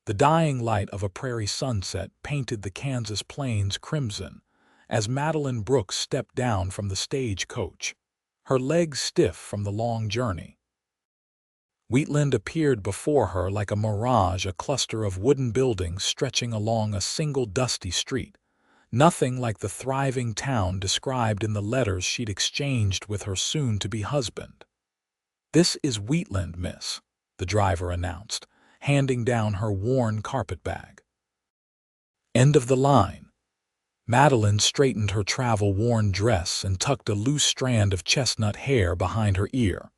The dying light of a prairie sunset painted the Kansas plains crimson as Madeline Brooks stepped down from the stagecoach, her legs stiff from the long journey. Wheatland appeared before her like a mirage, a cluster of wooden buildings stretching along a single dusty street, nothing like the thriving town described in the letters she'd exchanged with her soon-to-be husband. "This is Wheatland, miss," the driver announced, handing down her worn carpetbag. End of the line. Madeline straightened her travel-worn dress and tucked a loose strand of chestnut hair behind her ear.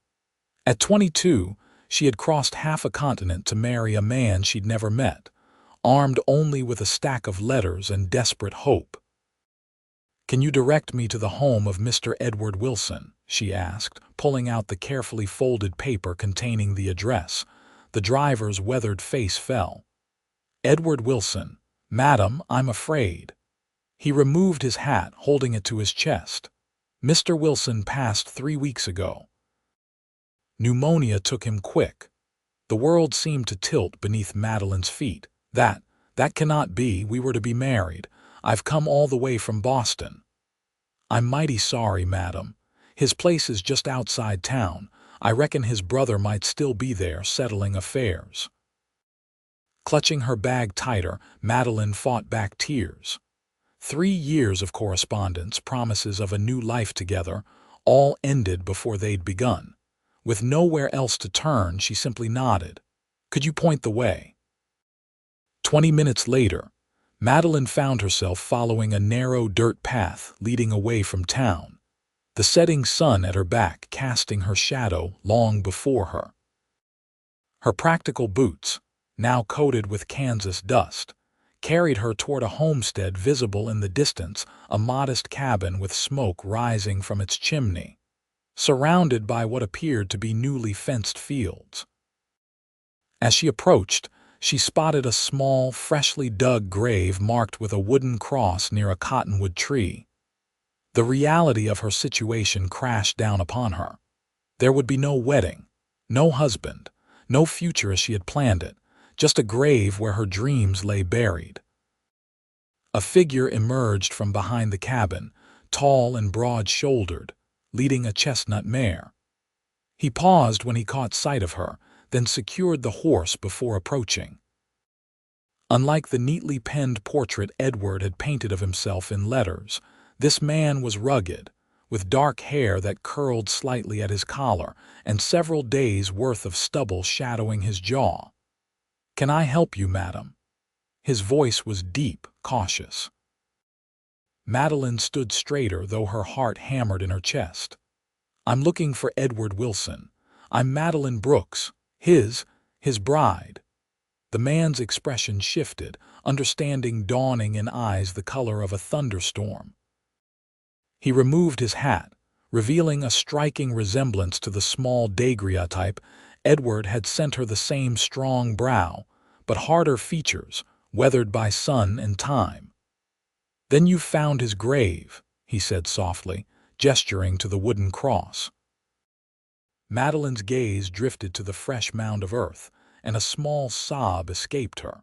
At 22, she had crossed half a continent to marry a man she'd never met, armed only with a stack of letters and desperate hope. "Can you direct me to the home of Mr. Edward Wilson?" she asked, pulling out the carefully folded paper containing the address. The driver's weathered face fell. "Edward Wilson? Madam, I'm afraid." He removed his hat, holding it to his chest. "Mr. Wilson passed 3 weeks ago. Pneumonia took him quick." The world seemed to tilt beneath Madeline's feet. That cannot be. We were to be married. I've come all the way from Boston." "I'm mighty sorry, madam. His place is just outside town. I reckon his brother might still be there settling affairs." Clutching her bag tighter, Madeline fought back tears. 3 years of correspondence, promises of a new life together, all ended before they'd begun. With nowhere else to turn, she simply nodded. "Could you point the way?" 20 minutes later, Madeline found herself following a narrow dirt path leading away from town, the setting sun at her back casting her shadow long before her. Her practical boots, now coated with Kansas dust, carried her toward a homestead visible in the distance, a modest cabin with smoke rising from its chimney, surrounded by what appeared to be newly fenced fields. As she approached, she spotted a small, freshly dug grave marked with a wooden cross near a cottonwood tree. The reality of her situation crashed down upon her. There would be no wedding, no husband, no future as she had planned it, just a grave where her dreams lay buried. A figure emerged from behind the cabin, tall and broad-shouldered, leading a chestnut mare. He paused when he caught sight of her, then secured the horse before approaching. Unlike the neatly penned portrait Edward had painted of himself in letters, this man was rugged, with dark hair that curled slightly at his collar and several days' worth of stubble shadowing his jaw. "Can I help you, madam?" His voice was deep, cautious. Madeline stood straighter, though her heart hammered in her chest. "I'm looking for Edward Wilson. I'm Madeline Brooks, his bride." The man's expression shifted, understanding dawning in eyes the color of a thunderstorm. He removed his hat, revealing a striking resemblance to the small daguerreotype. Edward had sent her the same strong brow, but harder features, weathered by sun and time. "Then you've found his grave," he said softly, gesturing to the wooden cross. Madeline's gaze drifted to the fresh mound of earth, and a small sob escaped her.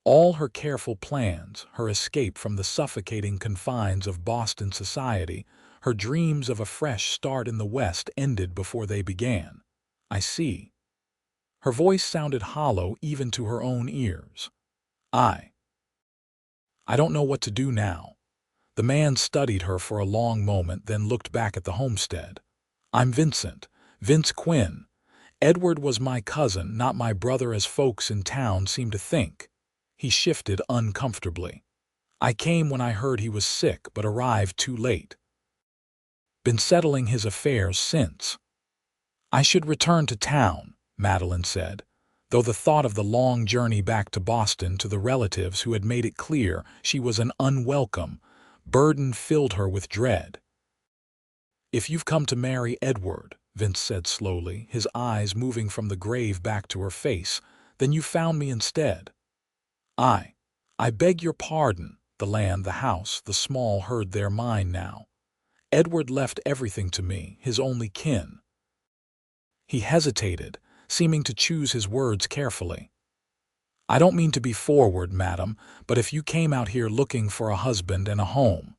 All her careful plans, her escape from the suffocating confines of Boston society, her dreams of a fresh start in the West ended before they began. "I see." Her voice sounded hollow even to her own ears. I don't know what to do now." The man studied her for a long moment, then looked back at the homestead. "I'm Vince Quinn. Edward was my cousin, not my brother as folks in town seem to think." He shifted uncomfortably. "I came when I heard he was sick, but arrived too late. Been settling his affairs since." "I should return to town," Madeline said, though the thought of the long journey back to Boston to the relatives who had made it clear she was an unwelcome burden filled her with dread. "If you've come to marry Edward," Vince said slowly, his eyes moving from the grave back to her face, "then you found me instead. I beg your pardon. The land, the house, the small herd, they're mine now. Edward left everything to me, his only kin." He hesitated, seeming to choose his words carefully. I don't mean to be forward, madam, but if you came out here looking for a husband and a home,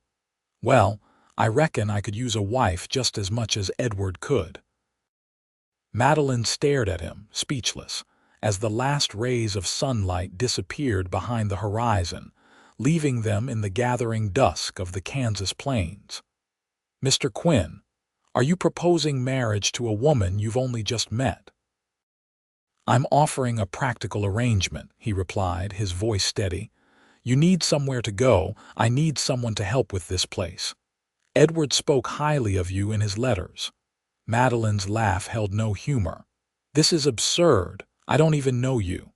well, I reckon I could use a wife just as much as Edward could." Madeline stared at him, speechless, as the last rays of sunlight disappeared behind the horizon, leaving them in the gathering dusk of the Kansas plains. "Mr. Quinn, are you proposing marriage to a woman you've only just met?" "I'm offering a practical arrangement," he replied, his voice steady. "You need somewhere to go. I need someone to help with this place. Edward spoke highly of you in his letters." Madeline's laugh held no humor. "This is absurd. I don't even know you."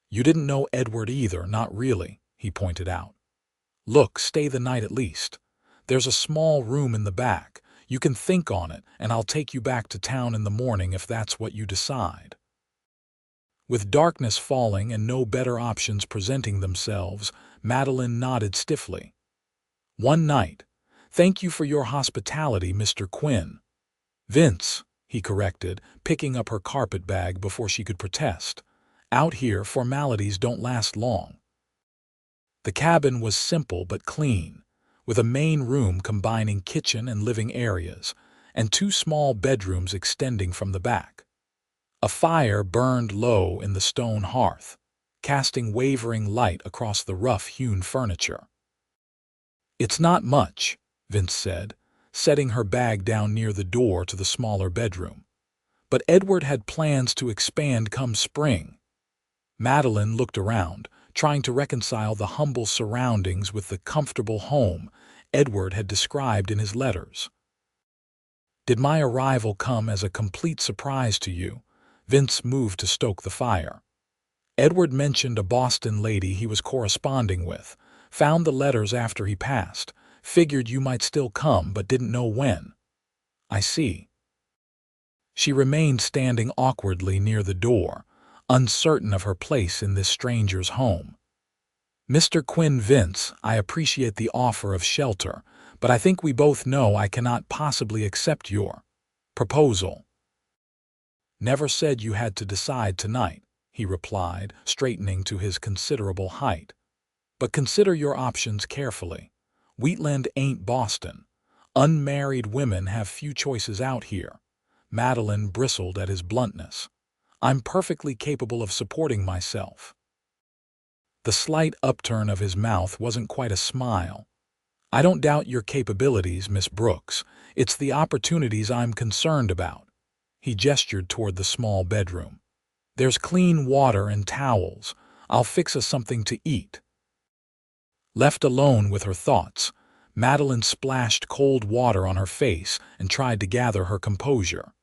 "You didn't know Edward either, not really," he pointed out. "Look, stay the night at least. There's a small room in the back. You can think on it, and I'll take you back to town in the morning if that's what you decide." With darkness falling and no better options presenting themselves, Madeline nodded stiffly. "One night. Thank you for your hospitality, Mr. Quinn." "Vince," he corrected, picking up her carpet bag before she could protest. "Out here, formalities don't last long." The cabin was simple but clean, with a main room combining kitchen and living areas, and two small bedrooms extending from the back. A fire burned low in the stone hearth, casting wavering light across the rough-hewn furniture. "It's not much," Vince said, setting her bag down near the door to the smaller bedroom. "But Edward had plans to expand come spring." Madeline looked around, trying to reconcile the humble surroundings with the comfortable home Edward had described in his letters. "Did my arrival come as a complete surprise to you?" Vince moved to stoke the fire. "Edward mentioned a Boston lady he was corresponding with, found the letters after he passed, figured you might still come but didn't know when." "I see." She remained standing awkwardly near the door, uncertain of her place in this stranger's home. "Mr. Quinn, Vince, I appreciate the offer of shelter, but I think we both know I cannot possibly accept your proposal." "Never said you had to decide tonight," he replied, straightening to his considerable height. "But consider your options carefully. Wheatland ain't Boston. Unmarried women have few choices out here." Madeline bristled at his bluntness. "I'm perfectly capable of supporting myself." The slight upturn of his mouth wasn't quite a smile. "I don't doubt your capabilities, Miss Brooks. It's the opportunities I'm concerned about." He gestured toward the small bedroom. "There's clean water and towels. I'll fix us something to eat." Left alone with her thoughts, Madeline splashed cold water on her face and tried to gather her composure.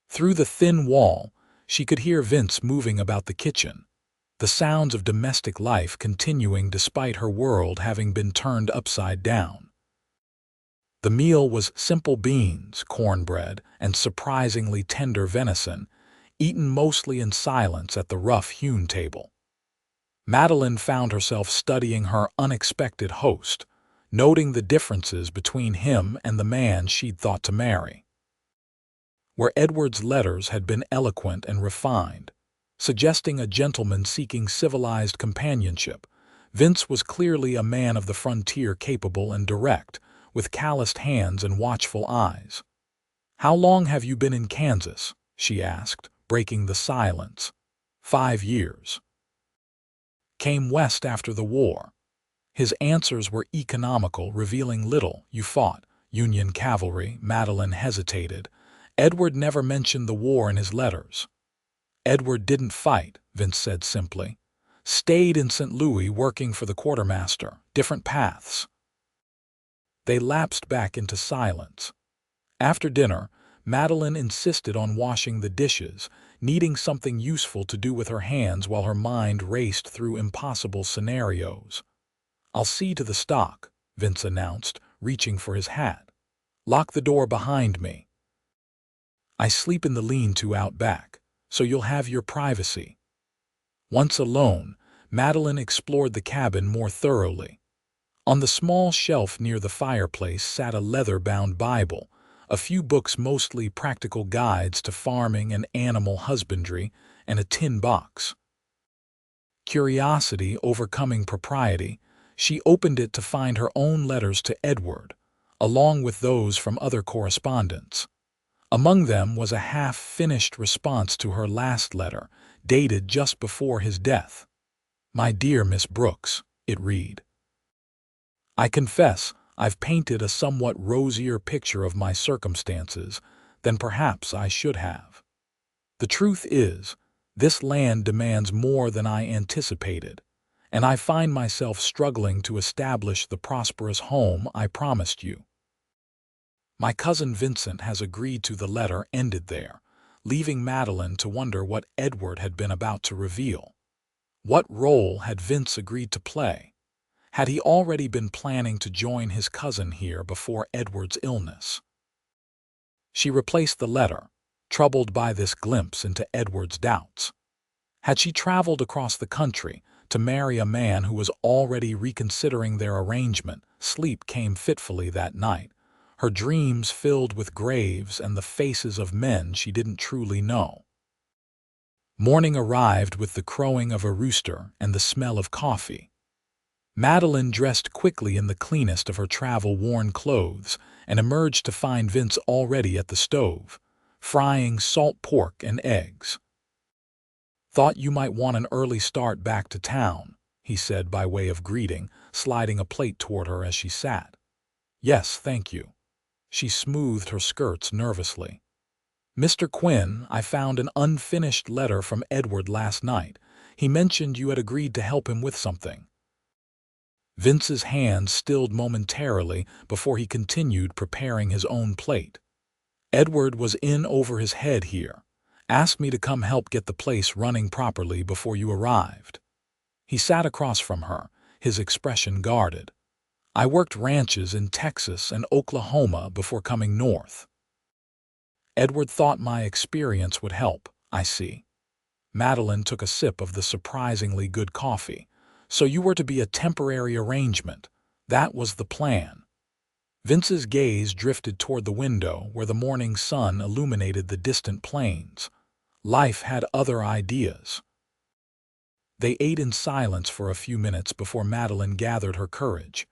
Through the thin wall, she could hear Vince moving about the kitchen, the sounds of domestic life continuing despite her world having been turned upside down. The meal was simple beans, cornbread, and surprisingly tender venison, eaten mostly in silence at the rough-hewn table. Madeline found herself studying her unexpected host, noting the differences between him and the man she'd thought to marry. Where Edward's letters had been eloquent and refined, suggesting a gentleman seeking civilized companionship, Vince was clearly a man of the frontier, capable and direct, with calloused hands and watchful eyes. "How long have you been in Kansas?" she asked, breaking the silence. "5 years. Came west after the war." His answers were economical, revealing little. "You fought Union cavalry." Madeline hesitated. "Edward never mentioned the war in his letters." "Edward didn't fight," Vince said simply. "Stayed in St. Louis working for the quartermaster. Different paths." They lapsed back into silence. After dinner, Madeline insisted on washing the dishes, needing something useful to do with her hands while her mind raced through impossible scenarios. "I'll see to the stock," Vince announced, reaching for his hat. "Lock the door behind me. I sleep in the lean-to out back, so you'll have your privacy." Once alone, Madeline explored the cabin more thoroughly. On the small shelf near the fireplace sat a leather-bound Bible, a few books mostly practical guides to farming and animal husbandry, and a tin box. Curiosity overcoming propriety, she opened it to find her own letters to Edward, along with those from other correspondents. Among them was a half-finished response to her last letter, dated just before his death. "My dear Miss Brooks," it read, "I confess I've painted a somewhat rosier picture of my circumstances than perhaps I should have. The truth is, this land demands more than I anticipated, and I find myself struggling to establish the prosperous home I promised you." My cousin Vincent has agreed to. The letter ended there, leaving Madeline to wonder what Edward had been about to reveal. What role had Vince agreed to play? Had he already been planning to join his cousin here before Edward's illness? She replaced the letter, troubled by this glimpse into Edward's doubts. Had she traveled across the country to marry a man who was already reconsidering their arrangement? Sleep came fitfully that night, her dreams filled with graves and the faces of men she didn't truly know. Morning arrived with the crowing of a rooster and the smell of coffee. Madeline dressed quickly in the cleanest of her travel-worn clothes and emerged to find Vince already at the stove, frying salt pork and eggs. "Thought you might want an early start back to town," he said by way of greeting, sliding a plate toward her as she sat. "Yes, thank you." She smoothed her skirts nervously. "Mr. Quinn, I found an unfinished letter from Edward last night. He mentioned you had agreed to help him with something." Vince's hand stilled momentarily before he continued preparing his own plate. "Edward was in over his head here. Asked me to come help get the place running properly before you arrived." He sat across from her, his expression guarded. "I worked ranches in Texas and Oklahoma before coming north. Edward thought my experience would help, I see." Madeline took a sip of the surprisingly good coffee. "So you were to be a temporary arrangement. That was the plan." Vince's gaze drifted toward the window where the morning sun illuminated the distant plains. Life had other ideas. They ate in silence for a few minutes before Madeline gathered her courage.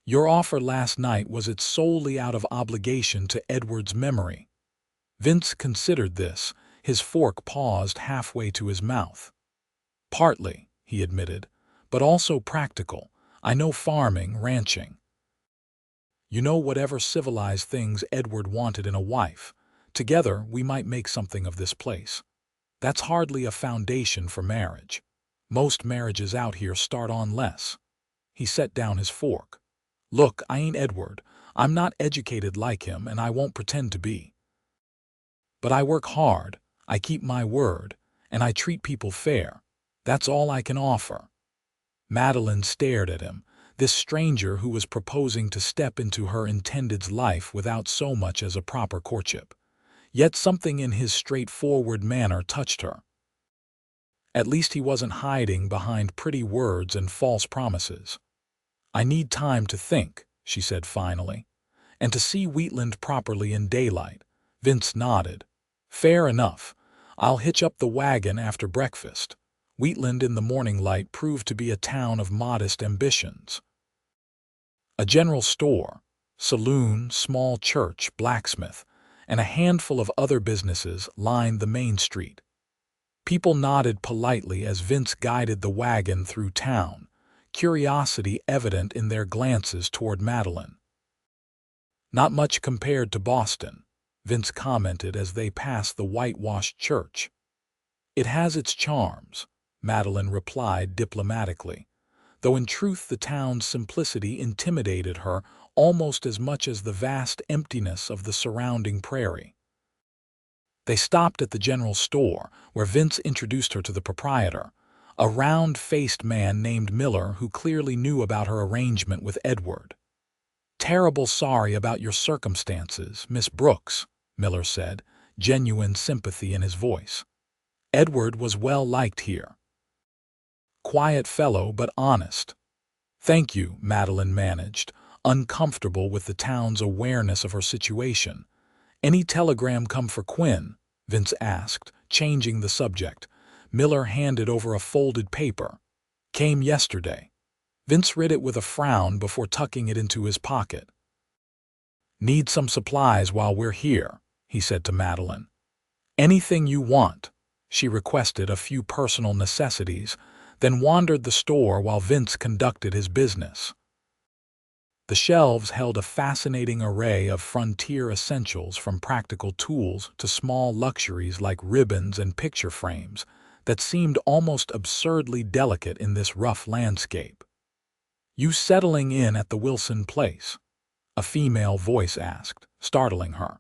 "Your offer last night, was it solely out of obligation to Edward's memory?" Vince considered this, his fork paused halfway to his mouth. "Partly," he admitted, "but also practical. I know farming, ranching. You know, whatever civilized things Edward wanted in a wife. Together, we might make something of this place. That's hardly a foundation for marriage. Most marriages out here start on less." He set down his fork. "Look, I ain't Edward. I'm not educated like him, and I won't pretend to be. But I work hard, I keep my word, and I treat people fair. That's all I can offer." Madeline stared at him, this stranger who was proposing to step into her intended's life without so much as a proper courtship. Yet something in his straightforward manner touched her. At least he wasn't hiding behind pretty words and false promises. "I need time to think," she said finally, "and to see Wheatland properly in daylight." Vince nodded. "Fair enough. I'll hitch up the wagon after breakfast." Wheatland in the morning light proved to be a town of modest ambitions. A general store, saloon, small church, blacksmith, and a handful of other businesses lined the main street. People nodded politely as Vince guided the wagon through town, curiosity evident in their glances toward Madeline. "Not much compared to Boston," Vince commented as they passed the whitewashed church. "It has its charms," Madeline replied diplomatically, though in truth the town's simplicity intimidated her almost as much as the vast emptiness of the surrounding prairie. They stopped at the general store, where Vince introduced her to the proprietor, a round-faced man named Miller who clearly knew about her arrangement with Edward. "Terrible sorry about your circumstances, Miss Brooks," Miller said, genuine sympathy in his voice. "Edward was well liked here. Quiet fellow, but honest." "Thank you," Madeline managed, uncomfortable with the town's awareness of her situation. "Any telegram come for Quinn?" Vince asked, changing the subject. Miller handed over a folded paper. Came yesterday. Vince read it with a frown before tucking it into his pocket. Need some supplies while we're here, he said to Madeline. Anything you want. She requested a few personal necessities, then wandered the store while Vince conducted his business. The shelves held a fascinating array of frontier essentials, from practical tools to small luxuries like ribbons and picture frames that seemed almost absurdly delicate in this rough landscape. "You settling in at the Wilson place?" a female voice asked, startling her.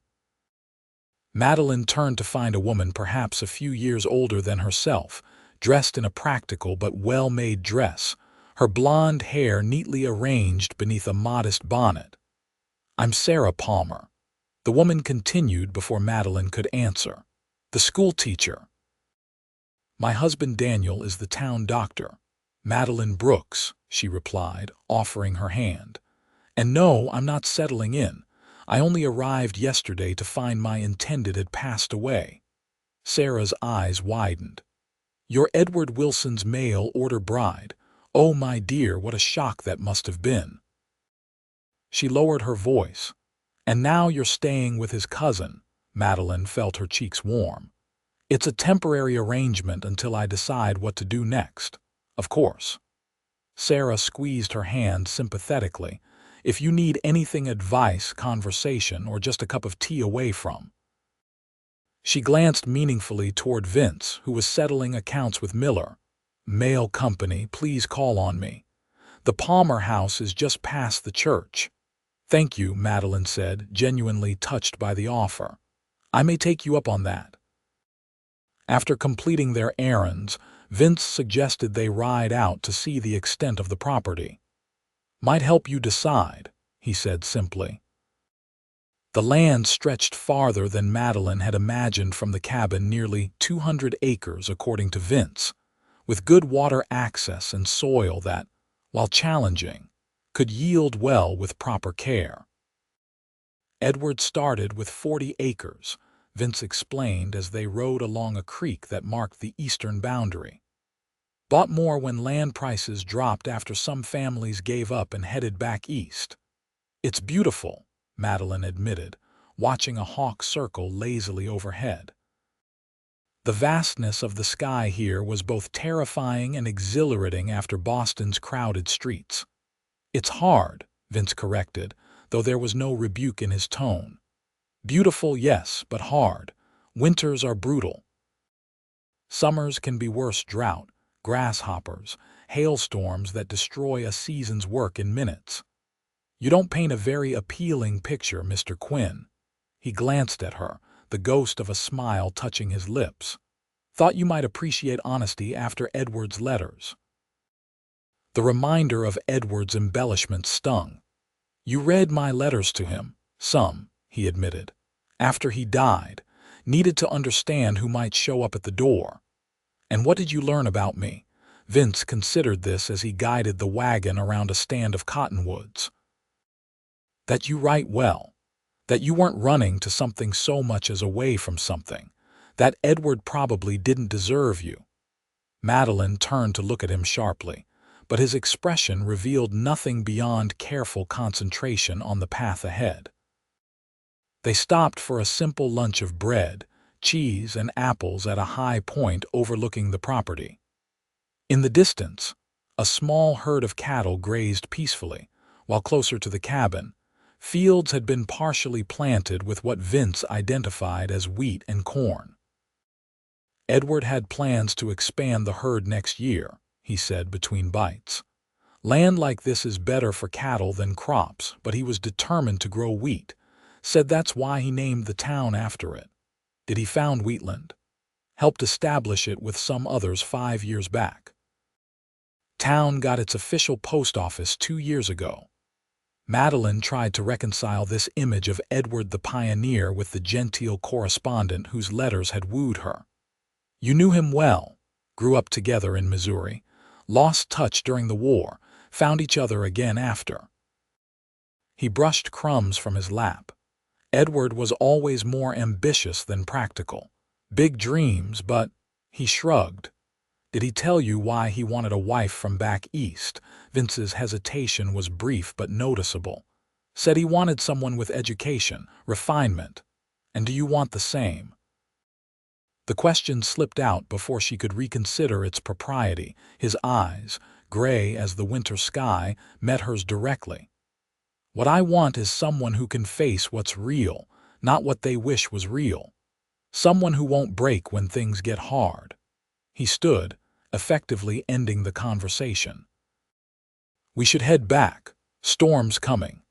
Madeline turned to find a woman perhaps a few years older than herself, dressed in a practical but well-made dress, her blonde hair neatly arranged beneath a modest bonnet. "I'm Sarah Palmer," the woman continued before Madeline could answer. "The school teacher." "My husband Daniel is the town doctor, Madeline Brooks," she replied, offering her hand. "And no, I'm not settling in. I only arrived yesterday to find my intended had passed away." Sarah's eyes widened. "You're Edward Wilson's mail-order bride. Oh, my dear, what a shock that must have been." She lowered her voice. "And now you're staying with his cousin." Madeline felt her cheeks warm. "It's a temporary arrangement until I decide what to do next, of course." Sarah squeezed her hand sympathetically. "If you need anything, advice, conversation, or just a cup of tea away from." She glanced meaningfully toward Vince, who was settling accounts with Miller. "Mail company, please call on me. The Palmer house is just past the church." "Thank you," Madeline said, genuinely touched by the offer. "I may take you up on that." After completing their errands, Vince suggested they ride out to see the extent of the property. "Might help you decide," he said simply. The land stretched farther than Madeline had imagined from the cabin, nearly 200 acres according to Vince, with good water access and soil that, while challenging, could yield well with proper care. Edward started with 40 acres, Vince explained as they rode along a creek that marked the eastern boundary. "Bought more when land prices dropped after some families gave up and headed back east." "It's beautiful," Madeline admitted, watching a hawk circle lazily overhead. The vastness of the sky here was both terrifying and exhilarating after Boston's crowded streets. "It's hard," Vince corrected, though there was no rebuke in his tone. "Beautiful, yes, but hard. Winters are brutal. Summers can be worse: drought, grasshoppers, hailstorms that destroy a season's work in minutes." "You don't paint a very appealing picture, Mr. Quinn." He glanced at her, the ghost of a smile touching his lips. "Thought you might appreciate honesty after Edward's letters." The reminder of Edward's embellishment stung. "You read my letters to him." "Some," he admitted. "After he died, needed to understand who might show up at the door." "And what did you learn about me?" Vince considered this as he guided the wagon around a stand of cottonwoods. "That you write well. That you weren't running to something so much as away from something. That Edward probably didn't deserve you." Madeline turned to look at him sharply, but his expression revealed nothing beyond careful concentration on the path ahead. They stopped for a simple lunch of bread, cheese, and apples at a high point overlooking the property. In the distance, a small herd of cattle grazed peacefully, while closer to the cabin, fields had been partially planted with what Vince identified as wheat and corn. "Edward had plans to expand the herd next year," he said between bites. "Land like this is better for cattle than crops, but he was determined to grow wheat. Said that's why he named the town after it. Did he found Wheatland? Helped establish it with some others 5 years back. Town got its official post office 2 years ago." Madeline tried to reconcile this image of Edward the pioneer with the genteel correspondent whose letters had wooed her. "You knew him well, grew up together in Missouri, lost touch during the war, found each other again after." He brushed crumbs from his lap. "Edward was always more ambitious than practical. Big dreams, but," he shrugged, Did he tell you why he wanted a wife from back east? Vince's hesitation was brief but noticeable. Said he wanted someone with education, refinement. And do you want the same? The question slipped out before she could reconsider its propriety. His eyes, gray as the winter sky, met hers directly. What I want is someone who can face what's real, not what they wish was real. Someone who won't break when things get hard. He stood, effectively ending the conversation. We should head back. Storm's coming.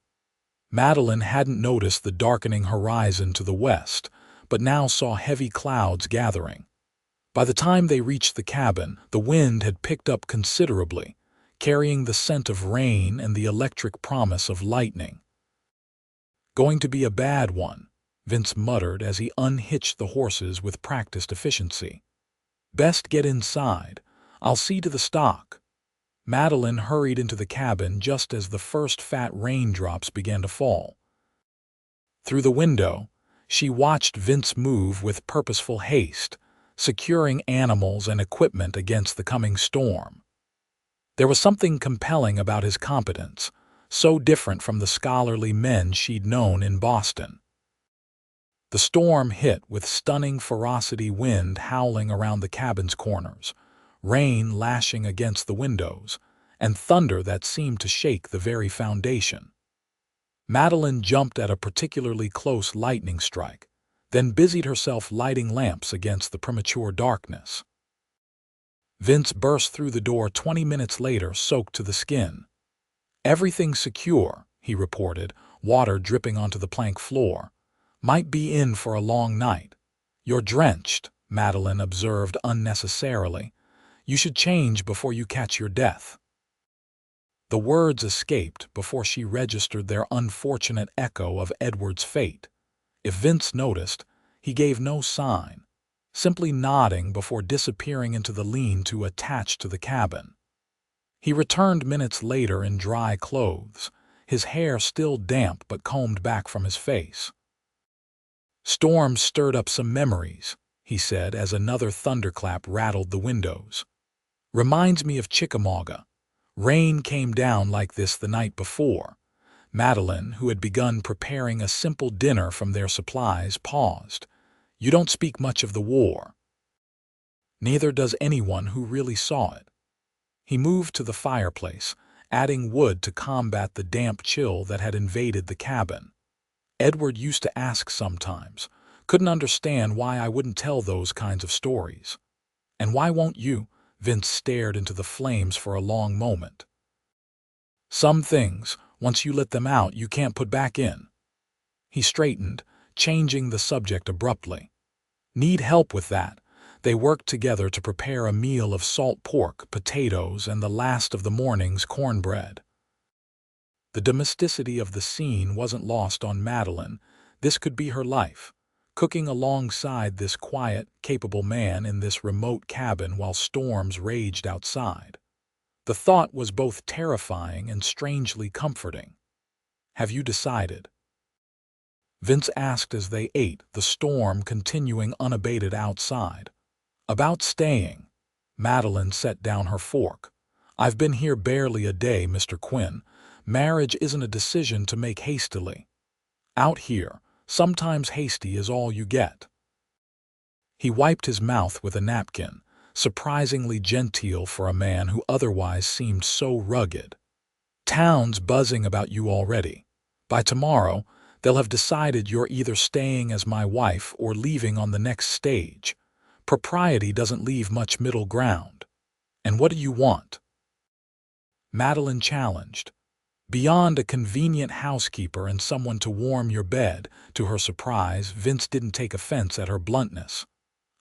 Madeline hadn't noticed the darkening horizon to the west, but now saw heavy clouds gathering. By the time they reached the cabin, the wind had picked up considerably, carrying the scent of rain and the electric promise of lightning. Going to be a bad one, Vince muttered as he unhitched the horses with practiced efficiency. Best get inside. I'll see to the stock. Madeline hurried into the cabin just as the first fat raindrops began to fall. Through the window, she watched Vince move with purposeful haste, securing animals and equipment against the coming storm. There was something compelling about his competence, so different from the scholarly men she'd known in Boston. The storm hit with stunning ferocity, wind howling around the cabin's corners, rain lashing against the windows, and thunder that seemed to shake the very foundation. Madeline jumped at a particularly close lightning strike, then busied herself lighting lamps against the premature darkness. Vince burst through the door 20 minutes later, soaked to the skin. Everything secure, he reported, water dripping onto the plank floor. Might be in for a long night. You're drenched, Madeline observed unnecessarily. You should change before you catch your death. The words escaped before she registered their unfortunate echo of Edward's fate. If Vince noticed, he gave no sign, simply nodding before disappearing into the lean-to attached to the cabin. He returned minutes later in dry clothes, his hair still damp but combed back from his face. Storm stirred up some memories, he said as another thunderclap rattled the windows. Reminds me of Chickamauga. Rain came down like this the night before. Madeline, who had begun preparing a simple dinner from their supplies, paused. You don't speak much of the war. Neither does anyone who really saw it. He moved to the fireplace, adding wood to combat the damp chill that had invaded the cabin. Edward used to ask sometimes, couldn't understand why I wouldn't tell those kinds of stories. And why won't you? Vince stared into the flames for a long moment. Some things, once you let them out, you can't put back in. He straightened, changing the subject abruptly. Need help with that? They worked together to prepare a meal of salt pork, potatoes, and the last of the morning's cornbread. The domesticity of the scene wasn't lost on Madeline. This could be her life, cooking alongside this quiet, capable man in this remote cabin while storms raged outside. The thought was both terrifying and strangely comforting. Have you decided? Vince asked as they ate, the storm continuing unabated outside. About staying. Madeline set down her fork. I've been here barely a day, Mr. Quinn. Marriage isn't a decision to make hastily. Out here, sometimes hasty is all you get. He wiped his mouth with a napkin, surprisingly genteel for a man who otherwise seemed so rugged. Town's buzzing about you already. By tomorrow, they'll have decided you're either staying as my wife or leaving on the next stage. Propriety doesn't leave much middle ground. And what do you want? Madeline challenged. Beyond a convenient housekeeper and someone to warm your bed, to her surprise, Vince didn't take offense at her bluntness.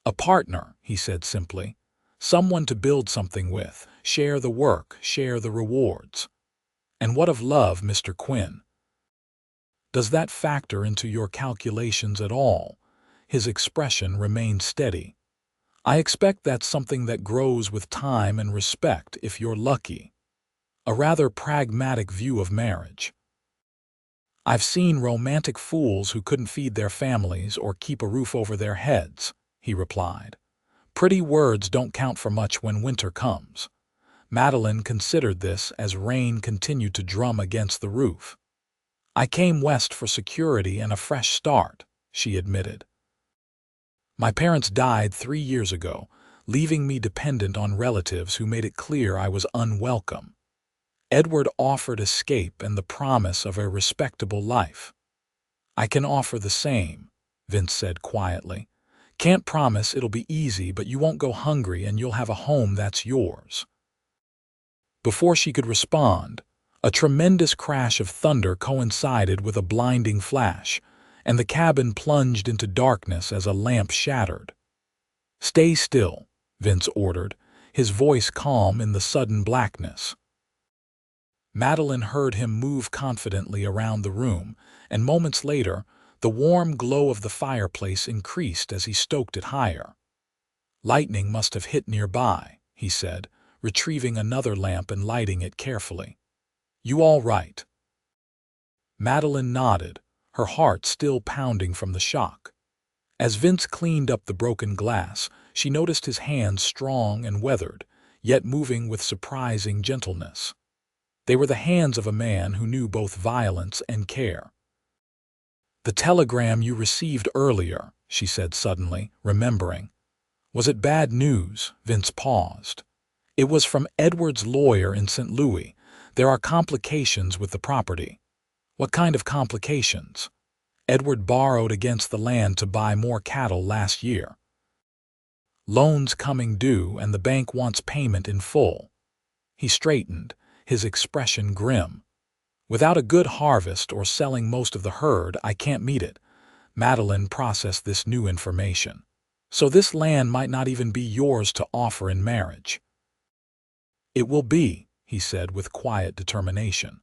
A partner, he said simply. Someone to build something with, share the work, share the rewards. And what of love, Mr. Quinn? Does that factor into your calculations at all? His expression remained steady. I expect that's something that grows with time and respect if you're lucky. A rather pragmatic view of marriage. I've seen romantic fools who couldn't feed their families or keep a roof over their heads, he replied. Pretty words don't count for much when winter comes. Madeline considered this as rain continued to drum against the roof. I came west for security and a fresh start, she admitted. My parents died 3 years ago, leaving me dependent on relatives who made it clear I was unwelcome. Edward offered escape and the promise of a respectable life. I can offer the same, Vince said quietly. Can't promise it'll be easy, but you won't go hungry and you'll have a home that's yours. Before she could respond, a tremendous crash of thunder coincided with a blinding flash, and the cabin plunged into darkness as a lamp shattered. Stay still, Vince ordered, his voice calm in the sudden blackness. Madeline heard him move confidently around the room, and moments later, the warm glow of the fireplace increased as he stoked it higher. Lightning must have hit nearby, he said, retrieving another lamp and lighting it carefully. You all right? Madeline nodded, her heart still pounding from the shock. As Vince cleaned up the broken glass, she noticed his hands strong and weathered, yet moving with surprising gentleness. They were the hands of a man who knew both violence and care. The telegram you received earlier, she said suddenly, remembering. Was it bad news? Vince paused. It was from Edward's lawyer in St. Louis. There are complications with the property. What kind of complications? Edward borrowed against the land to buy more cattle last year. Loans coming due and the bank wants payment in full. He straightened, his expression grim. Without a good harvest or selling most of the herd, I can't meet it. Madeline processed this new information. So this land might not even be yours to offer in marriage. It will be, he said with quiet determination.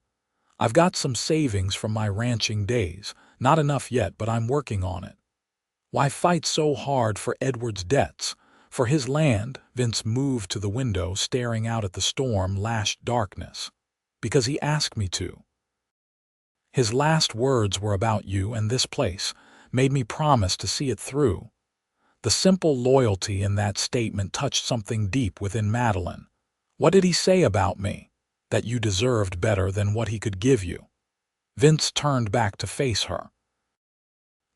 I've got some savings from my ranching days, not enough yet, but I'm working on it. Why fight so hard for Edward's debts? For his land? Vince moved to the window, staring out at the storm-lashed darkness. Because he asked me to. His last words were about you and this place, made me promise to see it through. The simple loyalty in that statement touched something deep within Madeline. What did he say about me? That you deserved better than what he could give you. Vince turned back to face her.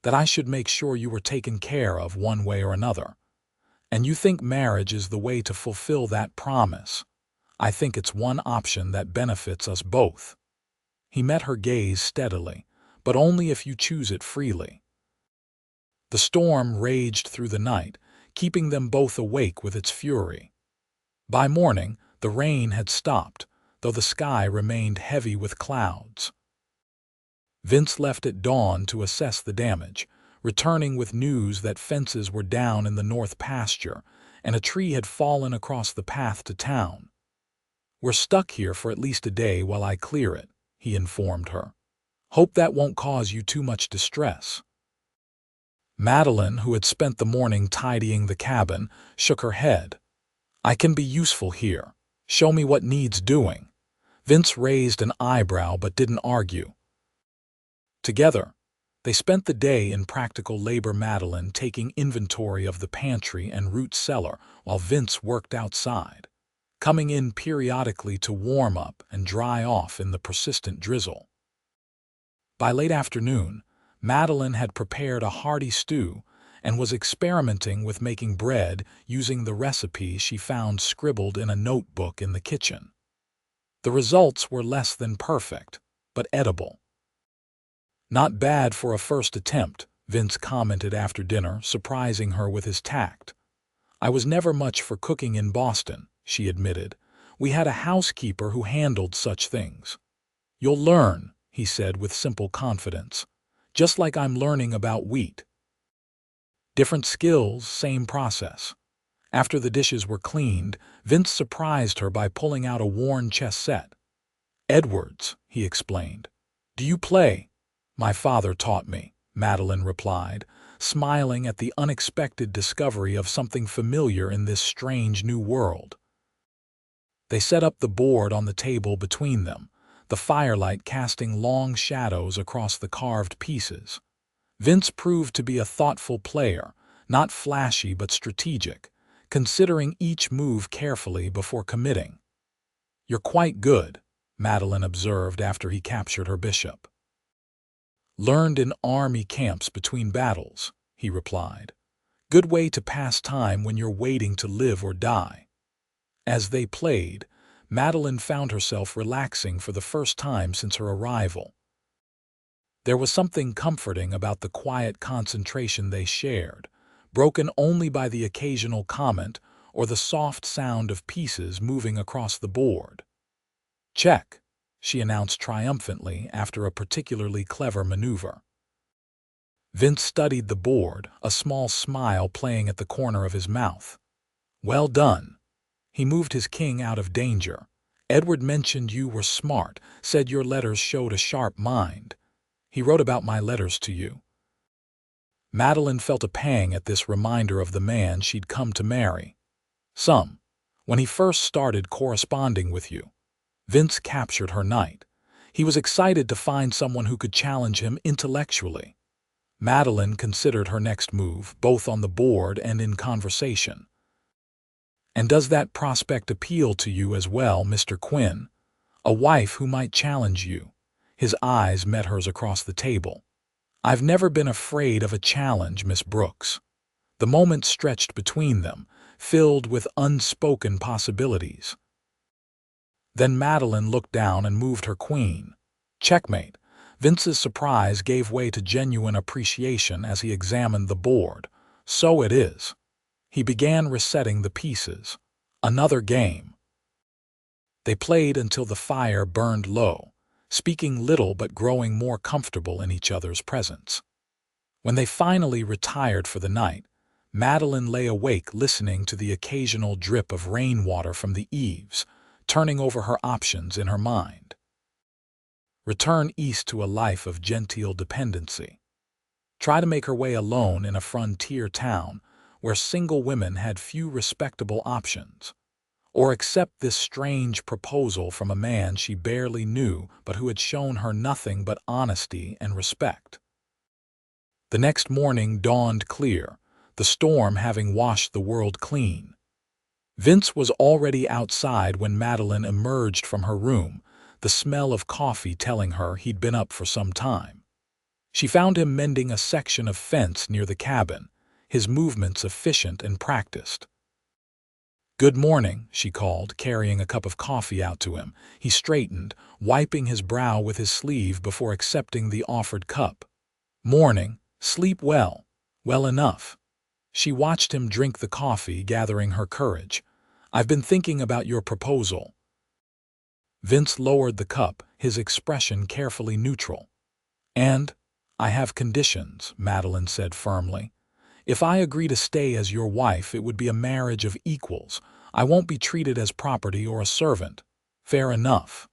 That I should make sure you were taken care of one way or another. And you think marriage is the way to fulfill that promise. I think it's one option that benefits us both. He met her gaze steadily, but only if you choose it freely. The storm raged through the night, keeping them both awake with its fury. By morning, the rain had stopped, though the sky remained heavy with clouds. Vince left at dawn to assess the damage, returning with news that fences were down in the north pasture and a tree had fallen across the path to town. We're stuck here for at least a day while I clear it, he informed her. Hope that won't cause you too much distress. Madeline, who had spent the morning tidying the cabin, shook her head. I can be useful here. Show me what needs doing. Vince raised an eyebrow but didn't argue. Together, they spent the day in practical labor, Madeline taking inventory of the pantry and root cellar while Vince worked outside, coming in periodically to warm up and dry off in the persistent drizzle. By late afternoon, Madeline had prepared a hearty stew and was experimenting with making bread using the recipe she found scribbled in a notebook in the kitchen. The results were less than perfect, but edible. Not bad for a first attempt, Vince commented after dinner, surprising her with his tact. I was never much for cooking in Boston, she admitted. We had a housekeeper who handled such things. You'll learn, he said with simple confidence. Just like I'm learning about wheat. Different skills, same process. After the dishes were cleaned, Vince surprised her by pulling out a worn chess set. Edwards, he explained. Do you play? My father taught me, Madeline replied, smiling at the unexpected discovery of something familiar in this strange new world. They set up the board on the table between them, the firelight casting long shadows across the carved pieces. Vince proved to be a thoughtful player, not flashy but strategic, considering each move carefully before committing. "You're quite good," Madeline observed after he captured her bishop. "Learned in army camps between battles," he replied. "Good way to pass time when you're waiting to live or die." As they played, Madeline found herself relaxing for the first time since her arrival. There was something comforting about the quiet concentration they shared, broken only by the occasional comment or the soft sound of pieces moving across the board. "Check," she announced triumphantly after a particularly clever maneuver. Vince studied the board, a small smile playing at the corner of his mouth. "Well done." He moved his king out of danger. "Edward mentioned you were smart, said your letters showed a sharp mind. He wrote about my letters to you." Madeline felt a pang at this reminder of the man she'd come to marry. When he first started corresponding with you." Vince captured her night. He was excited to find someone who could challenge him intellectually. Madeline considered her next move, both on the board and in conversation. "And does that prospect appeal to you as well, Mr. Quinn? A wife who might challenge you?" His eyes met hers across the table. "I've never been afraid of a challenge, Miss Brooks." The moment stretched between them, filled with unspoken possibilities. Then Madeline looked down and moved her queen. "Checkmate." Vince's surprise gave way to genuine appreciation as he examined the board. "So it is." He began resetting the pieces. Another game. They played until the fire burned low, speaking little but growing more comfortable in each other's presence. When they finally retired for the night, Madeline lay awake listening to the occasional drip of rainwater from the eaves, turning over her options in her mind. Return east to a life of genteel dependency. Try to make her way alone in a frontier town where single women had few respectable options. Or accept this strange proposal from a man she barely knew but who had shown her nothing but honesty and respect. The next morning dawned clear, the storm having washed the world clean. Vince was already outside when Madeline emerged from her room, the smell of coffee telling her he'd been up for some time. She found him mending a section of fence near the cabin, his movements efficient and practiced. "Good morning," she called, carrying a cup of coffee out to him. He straightened, wiping his brow with his sleeve before accepting the offered cup. "Morning. Sleep well." "Well enough." She watched him drink the coffee, gathering her courage. "I've been thinking about your proposal." Vince lowered the cup, his expression carefully neutral. "And I have conditions," Madeline said firmly. "If I agree to stay as your wife, it would be a marriage of equals. I won't be treated as property or a servant." "Fair enough."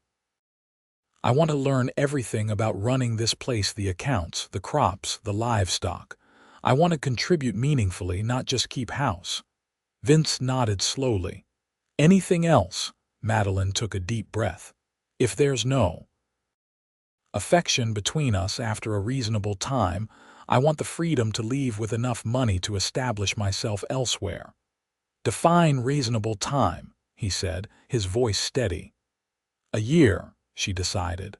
"I want to learn everything about running this place, the accounts, the crops, the livestock. I want to contribute meaningfully, not just keep house." Vince nodded slowly. "Anything else?" Madeline took a deep breath. "If there's no affection between us after a reasonable time, I want the freedom to leave with enough money to establish myself elsewhere." "Define reasonable time," he said, his voice steady. "A year," she decided.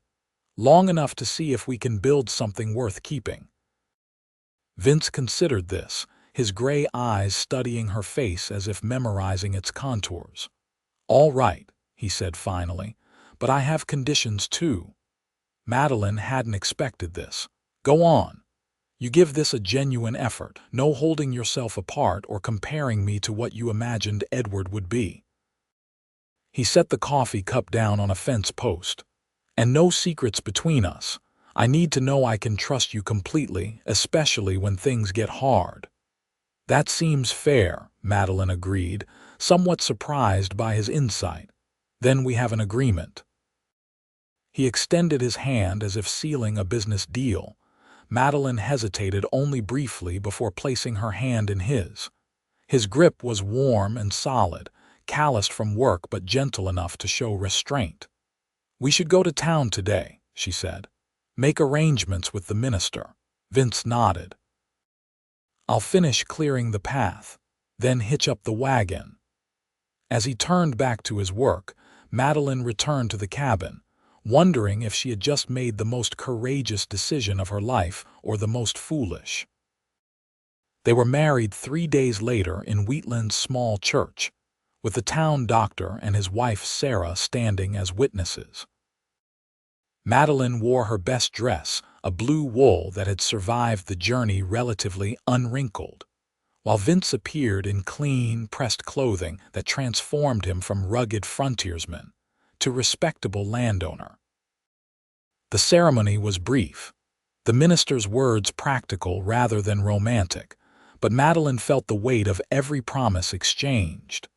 "Long enough to see if we can build something worth keeping." Vince considered this, his gray eyes studying her face as if memorizing its contours. "All right," he said finally, "but I have conditions too." Madeline hadn't expected this. "Go on. You give this a genuine effort, no holding yourself apart or comparing me to what you imagined Edward would be." He set the coffee cup down on a fence post. "And no secrets between us. I need to know I can trust you completely, especially when things get hard." "That seems fair," Madeline agreed, somewhat surprised by his insight. "Then we have an agreement." He extended his hand as if sealing a business deal. Madeline hesitated only briefly before placing her hand in his. His grip was warm and solid, calloused from work but gentle enough to show restraint. "We should go to town today," she said. "Make arrangements with the minister." Vince nodded. "I'll finish clearing the path." then hitch up the wagon." As he turned back to his work, Madeline returned to the cabin, wondering if she had just made the most courageous decision of her life or the most foolish. They were married 3 days later in Wheatland's small church, with the town doctor and his wife Sarah standing as witnesses. Madeline wore her best dress, a blue wool that had survived the journey relatively unwrinkled, while Vince appeared in clean, pressed clothing that transformed him from rugged frontiersman to respectable landowner. The ceremony was brief, the minister's words practical rather than romantic, but Madeline felt the weight of every promise exchanged.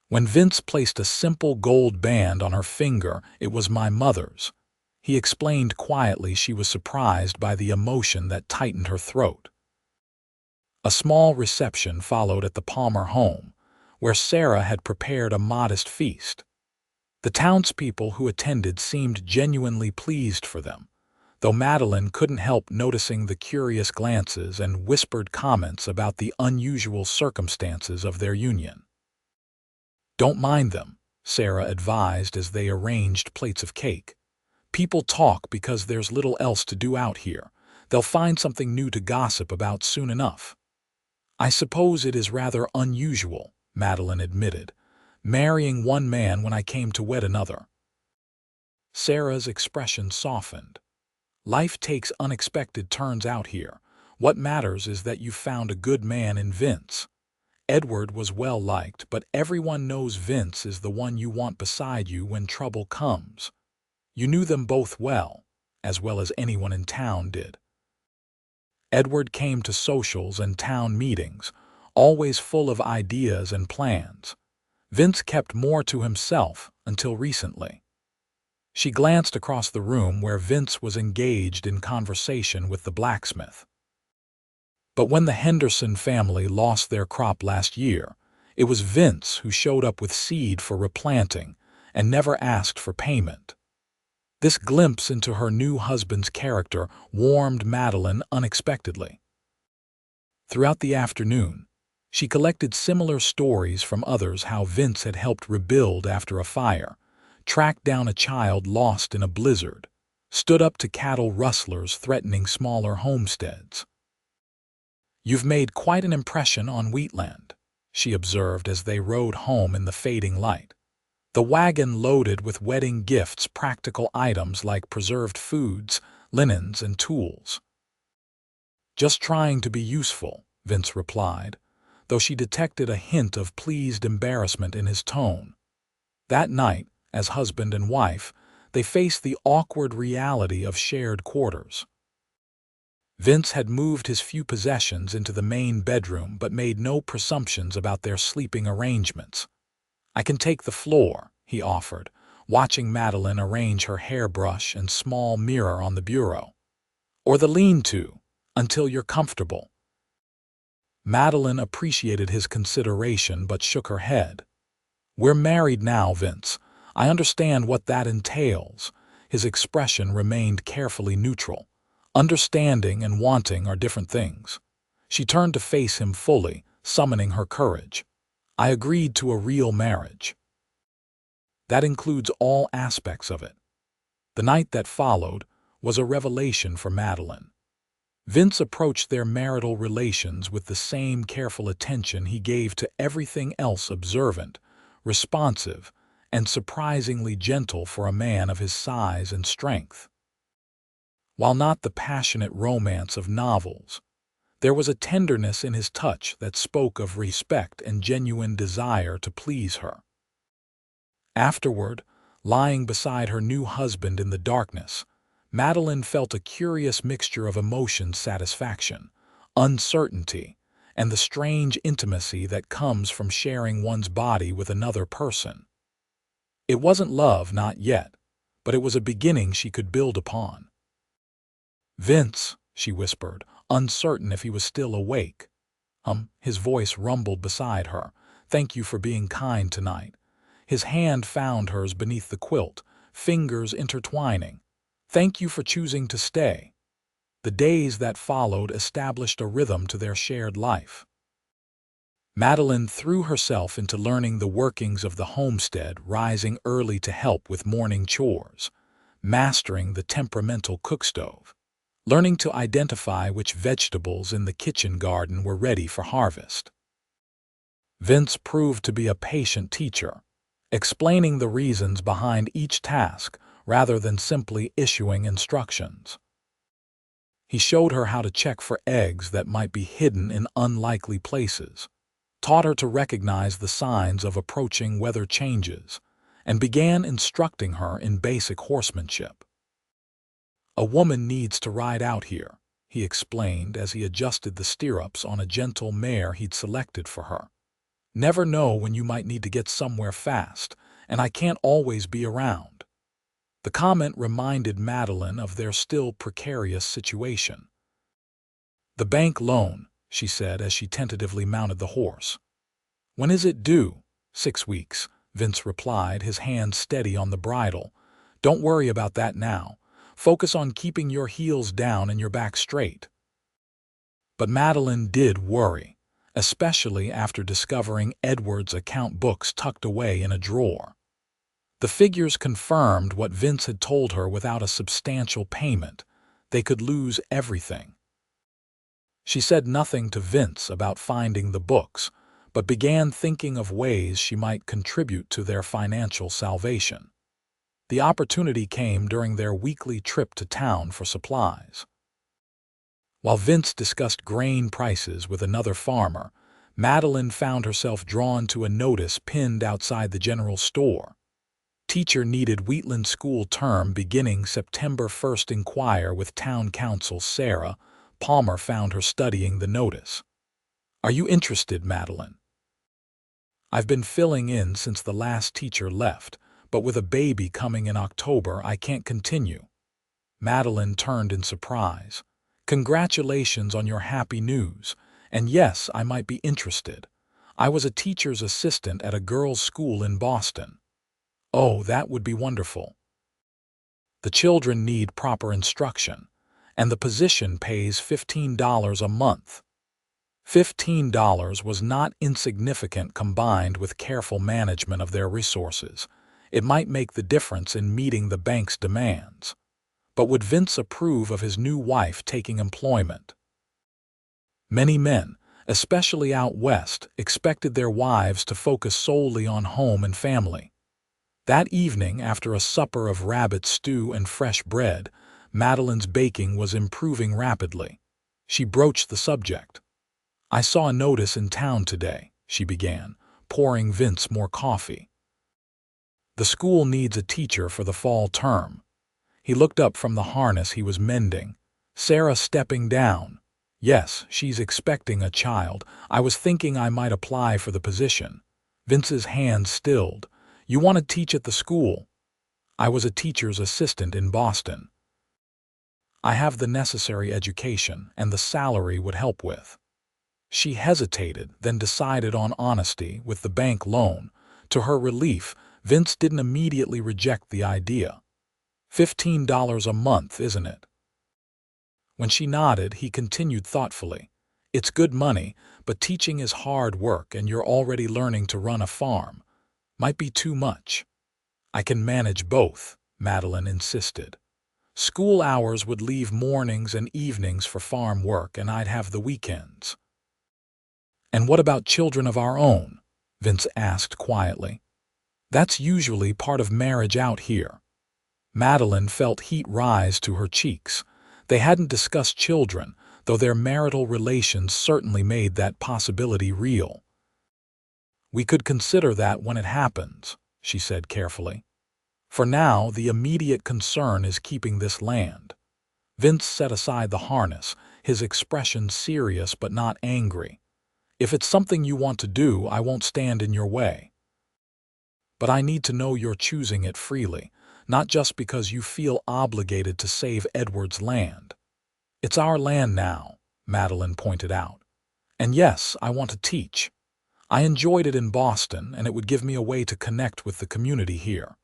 When Vince placed a simple gold band on her finger, "It was my mother's," he explained quietly. She was surprised by the emotion that tightened her throat. A small reception followed at the Palmer home, where Sarah had prepared a modest feast. The townspeople who attended seemed genuinely pleased for them, though Madeline couldn't help noticing the curious glances and whispered comments about the unusual circumstances of their union. "Don't mind them," Sarah advised as they arranged plates of cake. "People talk because there's little else to do out here. They'll find something new to gossip about soon enough." "I suppose it is rather unusual," Madeline admitted, "marrying one man when I came to wed another." Sarah's expression softened. "Life takes unexpected turns out here. What matters is that you found a good man in Vince. Edward was well liked, but everyone knows Vince is the one you want beside you when trouble comes. You knew them both well as anyone in town did. Edward came to socials and town meetings, always full of ideas and plans. Vince kept more to himself until recently." She glanced across the room where Vince was engaged in conversation with the blacksmith. "But when the Henderson family lost their crop last year, it was Vince who showed up with seed for replanting and never asked for payment." This glimpse into her new husband's character warmed Madeline unexpectedly. Throughout the afternoon, she collected similar stories from others: how Vince had helped rebuild after a fire, tracked down a child lost in a blizzard, stood up to cattle rustlers threatening smaller homesteads. "You've made quite an impression on Wheatland," she observed as they rode home in the fading light. The wagon loaded with wedding gifts, practical items like preserved foods, linens, and tools. "Just trying to be useful," Vince replied, though she detected a hint of pleased embarrassment in his tone. That night, as husband and wife, they faced the awkward reality of shared quarters. Vince had moved his few possessions into the main bedroom but made no presumptions about their sleeping arrangements. "I can take the floor," he offered, watching Madeline arrange her hairbrush and small mirror on the bureau. "Or the lean-to, until you're comfortable." Madeline appreciated his consideration but shook her head. "We're married now, Vince. I understand what that entails." His expression remained carefully neutral. Understanding and wanting are different things. She turned to face him fully, summoning her courage. "I agreed to a real marriage. That includes all aspects of it." The night that followed was a revelation for Madeline. Vince approached their marital relations with the same careful attention he gave to everything else: observant, responsive, and surprisingly gentle for a man of his size and strength. While not the passionate romance of novels, there was a tenderness in his touch that spoke of respect and genuine desire to please her. Afterward, lying beside her new husband in the darkness, Madeline felt a curious mixture of emotions: satisfaction, uncertainty, and the strange intimacy that comes from sharing one's body with another person. It wasn't love, not yet, but it was a beginning she could build upon. "Vince," she whispered, uncertain if he was still awake. His voice rumbled beside her. "Thank you for being kind tonight." His hand found hers beneath the quilt, fingers intertwining. "Thank you for choosing to stay." The days that followed established a rhythm to their shared life. Madeline threw herself into learning the workings of the homestead, rising early to help with morning chores, mastering the temperamental cookstove, learning to identify which vegetables in the kitchen garden were ready for harvest. Vince proved to be a patient teacher, explaining the reasons behind each task rather than simply issuing instructions. He showed her how to check for eggs that might be hidden in unlikely places, taught her to recognize the signs of approaching weather changes, and began instructing her in basic horsemanship. "A woman needs to ride out here," he explained as he adjusted the stirrups on a gentle mare he'd selected for her. "Never know when you might need to get somewhere fast, and I can't always be around." The comment reminded Madeline of their still precarious situation. "The bank loan," she said as she tentatively mounted the horse. "When is it due?" "6 weeks," Vince replied, his hand steady on the bridle. "Don't worry about that now. Focus on keeping your heels down and your back straight." But Madeline did worry, especially after discovering Edward's account books tucked away in a drawer. The figures confirmed what Vince had told her. Without a substantial payment, they could lose everything. She said nothing to Vince about finding the books, but began thinking of ways she might contribute to their financial salvation. The opportunity came during their weekly trip to town for supplies. While Vince discussed grain prices with another farmer, Madeline found herself drawn to a notice pinned outside the general store. "Teacher needed Wheatland school term beginning September 1st. Inquire with town council." Sarah Palmer found her studying the notice. "Are you interested, Madeline?" "I've been filling in since the last teacher left, but with a baby coming in October, I can't continue." Madeline turned in surprise. "Congratulations on your happy news. And yes, I might be interested. I was a teacher's assistant at a girls' school in Boston." "Oh, that would be wonderful." "The children need proper instruction, and the position pays $15 a month." $15 was not insignificant combined with careful management of their resources. It might make the difference in meeting the bank's demands. But would Vince approve of his new wife taking employment? Many men, especially out west, expected their wives to focus solely on home and family. That evening, after a supper of rabbit stew and fresh bread, Madeline's baking was improving rapidly. She broached the subject. "I saw a notice in town today," she began, pouring Vince more coffee. "The school needs a teacher for the fall term." He looked up from the harness he was mending. "Sarah stepping down." "Yes, she's expecting a child. I was thinking I might apply for the position." Vince's hand stilled. "You want to teach at the school?" "I was a teacher's assistant in Boston. I have the necessary education, and the salary would help with." She hesitated, then decided on honesty with the bank loan. To her relief, Vince didn't immediately reject the idea. $15 a month, isn't it?" When she nodded, he continued thoughtfully. "It's good money, but teaching is hard work and you're already learning to run a farm. Might be too much." "I can manage both," Madeline insisted. "School hours would leave mornings and evenings for farm work, and I'd have the weekends." "And what about children of our own?" Vince asked quietly. "That's usually part of marriage out here." Madeline felt heat rise to her cheeks. They hadn't discussed children, though their marital relations certainly made that possibility real. "We could consider that when it happens," she said carefully. "For now, the immediate concern is keeping this land." Vince set aside the harness, his expression serious but not angry. "If it's something you want to do, I won't stand in your way. But I need to know you're choosing it freely, not just because you feel obligated to save Edward's land." "It's our land now," Madeline pointed out. "And yes, I want to teach. I enjoyed it in Boston, and it would give me a way to connect with the community here."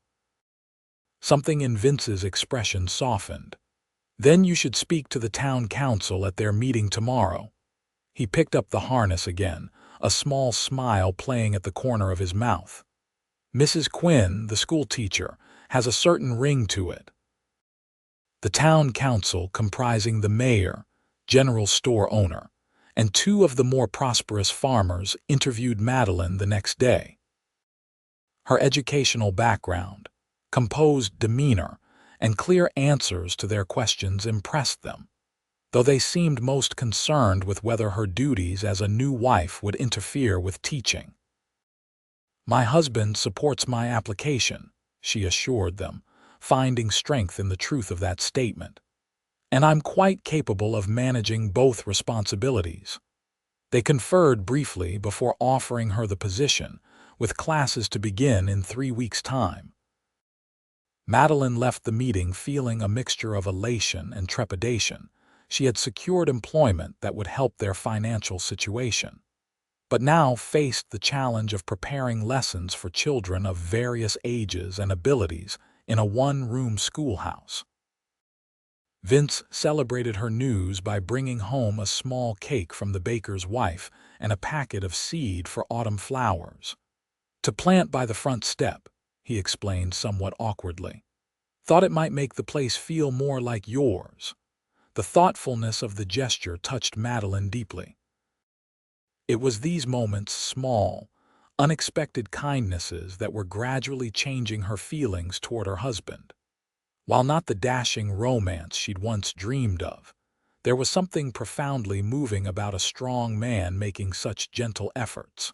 Something in Vince's expression softened. "Then you should speak to the town council at their meeting tomorrow." He picked up the harness again, a small smile playing at the corner of his mouth. "Mrs. Quinn, the school teacher, has a certain ring to it." The town council, comprising the mayor, general store owner, and two of the more prosperous farmers, interviewed Madeline the next day. Her educational background, composed demeanor, and clear answers to their questions impressed them, though they seemed most concerned with whether her duties as a new wife would interfere with teaching. "My husband supports my application," she assured them, finding strength in the truth of that statement. "And I'm quite capable of managing both responsibilities." They conferred briefly before offering her the position, with classes to begin in 3 weeks' time. Madeline left the meeting feeling a mixture of elation and trepidation. She had secured employment that would help their financial situation, but now faced the challenge of preparing lessons for children of various ages and abilities in a one-room schoolhouse. Vince celebrated her news by bringing home a small cake from the baker's wife and a packet of seed for autumn flowers. "To plant by the front step," he explained somewhat awkwardly. "Thought it might make the place feel more like yours." The thoughtfulness of the gesture touched Madeline deeply. It was these moments, small, unexpected kindnesses, that were gradually changing her feelings toward her husband. While not the dashing romance she'd once dreamed of, there was something profoundly moving about a strong man making such gentle efforts.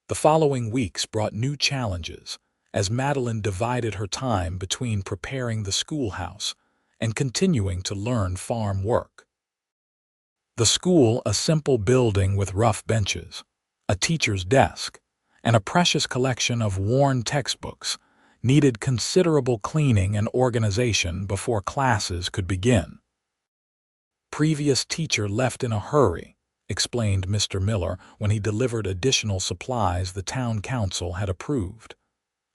The following weeks brought new challenges, as Madeline divided her time between preparing the schoolhouse and continuing to learn farm work. The school, a simple building with rough benches, a teacher's desk, and a precious collection of worn textbooks, needed considerable cleaning and organization before classes could begin. "Previous teacher left in a hurry," explained Mr. Miller when he delivered additional supplies the town council had approved.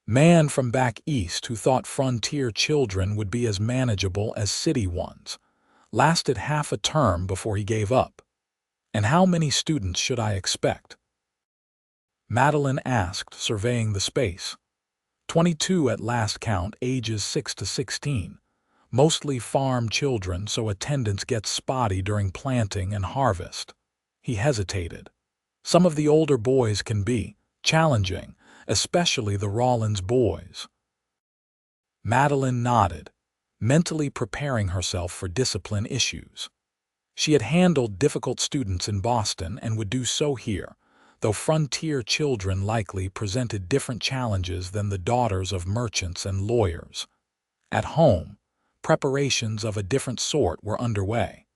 "Man from back east who thought frontier children would be as manageable as city ones. Lasted half a term before he gave up." "And how many students should I expect?" Madeline asked, surveying the space. 22 at last count, ages 6 to 16. Mostly farm children, so attendance gets spotty during planting and harvest." He hesitated. "Some of the older boys can be challenging, especially the Rawlins boys." Madeline nodded, mentally preparing herself for discipline issues. She had handled difficult students in Boston and would do so here, though frontier children likely presented different challenges than the daughters of merchants and lawyers. At home, preparations of a different sort were underway.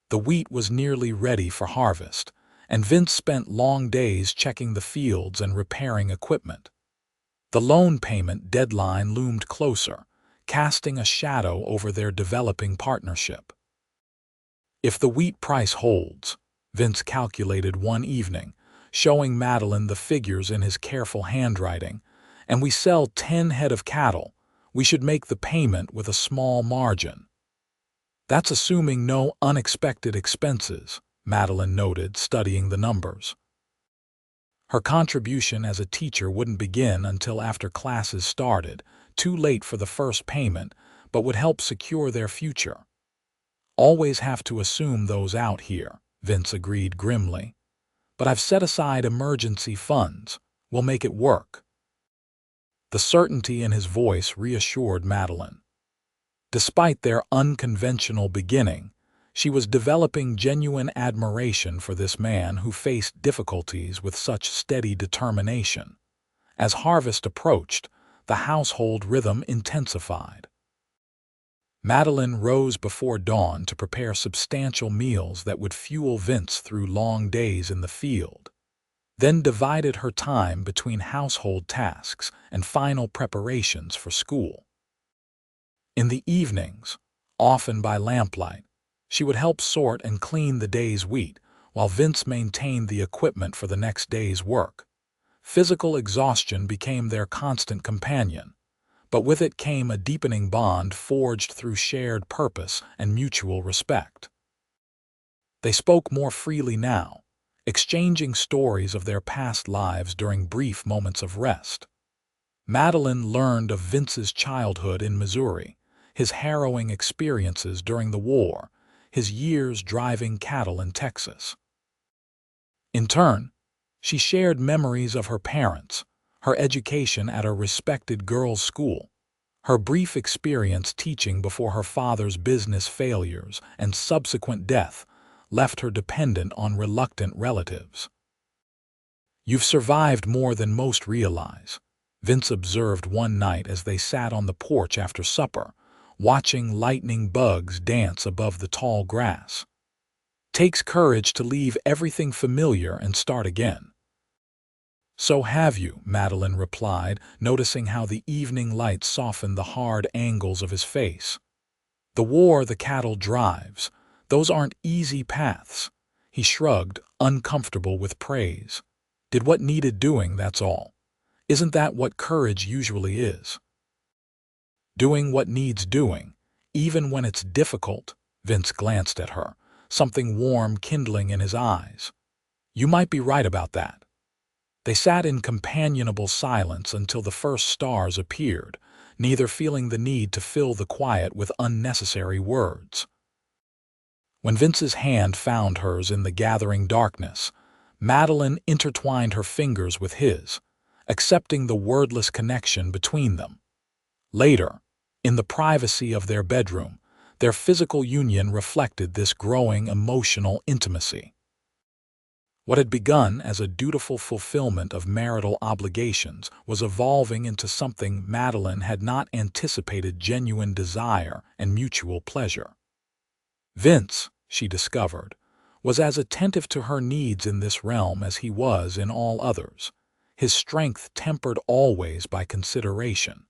The wheat was nearly ready for harvest, and Vince spent long days checking the fields and repairing equipment. The loan payment deadline loomed closer, casting a shadow over their developing partnership. "If the wheat price holds," Vince calculated one evening, showing Madeline the figures in his careful handwriting, "and we sell 10 head of cattle, we should make the payment with a small margin." "That's assuming no unexpected expenses," Madeline noted, studying the numbers. Her contribution as a teacher wouldn't begin until after classes started, too late for the first payment, but would help secure their future. "Always have to assume those out here," Vince agreed grimly. "But I've set aside emergency funds. We'll make it work." The certainty in his voice reassured Madeline. Despite their unconventional beginning, she was developing genuine admiration for this man who faced difficulties with such steady determination. As harvest approached, the household rhythm intensified. Madeline rose before dawn to prepare substantial meals that would fuel Vince through long days in the field, then divided her time between household tasks and final preparations for school. In the evenings, often by lamplight, she would help sort and clean the day's wheat, while Vince maintained the equipment for the next day's work. Physical exhaustion became their constant companion, but with it came a deepening bond forged through shared purpose and mutual respect. They spoke more freely now, exchanging stories of their past lives during brief moments of rest. Madeline learned of Vince's childhood in Missouri, his harrowing experiences during the war, his years driving cattle in Texas. In turn, she shared memories of her parents, her education at a respected girls' school, her brief experience teaching before her father's business failures and subsequent death left her dependent on reluctant relatives. "You've survived more than most realize," Vince observed one night as they sat on the porch after supper, watching lightning bugs dance above the tall grass. "Takes courage to leave everything familiar and start again." "So have you," Madeline replied, noticing how the evening light softened the hard angles of his face. "The war the cattle drives, those aren't easy paths." He shrugged, uncomfortable with praise. "Did what needed doing, that's all. Isn't that what courage usually is? Doing what needs doing, even when it's difficult." Vince glanced at her, something warm kindling in his eyes. "You might be right about that." They sat in companionable silence until the first stars appeared, neither feeling the need to fill the quiet with unnecessary words. When Vince's hand found hers in the gathering darkness, Madeline intertwined her fingers with his, accepting the wordless connection between them. Later, in the privacy of their bedroom, their physical union reflected this growing emotional intimacy. What had begun as a dutiful fulfillment of marital obligations was evolving into something Madeline had not anticipated: genuine desire and mutual pleasure. Vince, she discovered, was as attentive to her needs in this realm as he was in all others, his strength tempered always by consideration.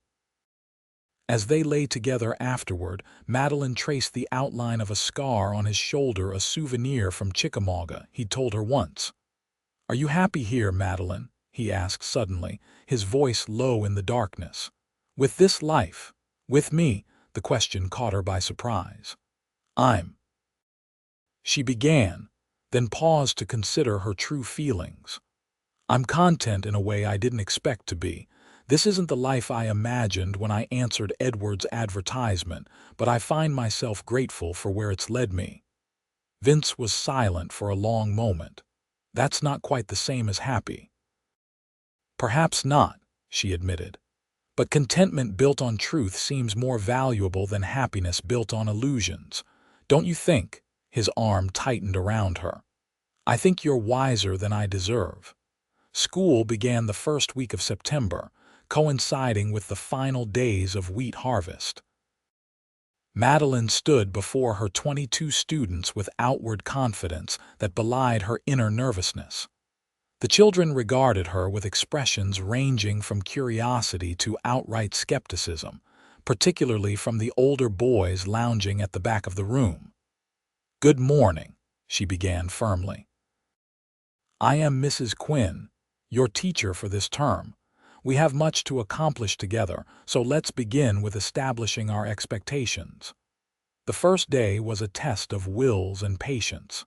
As they lay together afterward, Madeline traced the outline of a scar on his shoulder, a souvenir from Chickamauga, he'd told her once. "Are you happy here, Madeline?" he asked suddenly, his voice low in the darkness. "With this life? With me?" The question caught her by surprise. She began, then paused to consider her true feelings. "I'm content in a way I didn't expect to be. This isn't the life I imagined when I answered Edward's advertisement, but I find myself grateful for where it's led me." Vince was silent for a long moment. "That's not quite the same as happy." "Perhaps not," she admitted. "But contentment built on truth seems more valuable than happiness built on illusions. Don't you think?" His arm tightened around her. "I think you're wiser than I deserve." School began the first week of September, coinciding with the final days of wheat harvest. Madeline stood before her 22 students with outward confidence that belied her inner nervousness. The children regarded her with expressions ranging from curiosity to outright skepticism, particularly from the older boys lounging at the back of the room. "Good morning," she began firmly. "I am Mrs. Quinn, your teacher for this term. We have much to accomplish together, so let's begin with establishing our expectations." The first day was a test of wills and patience.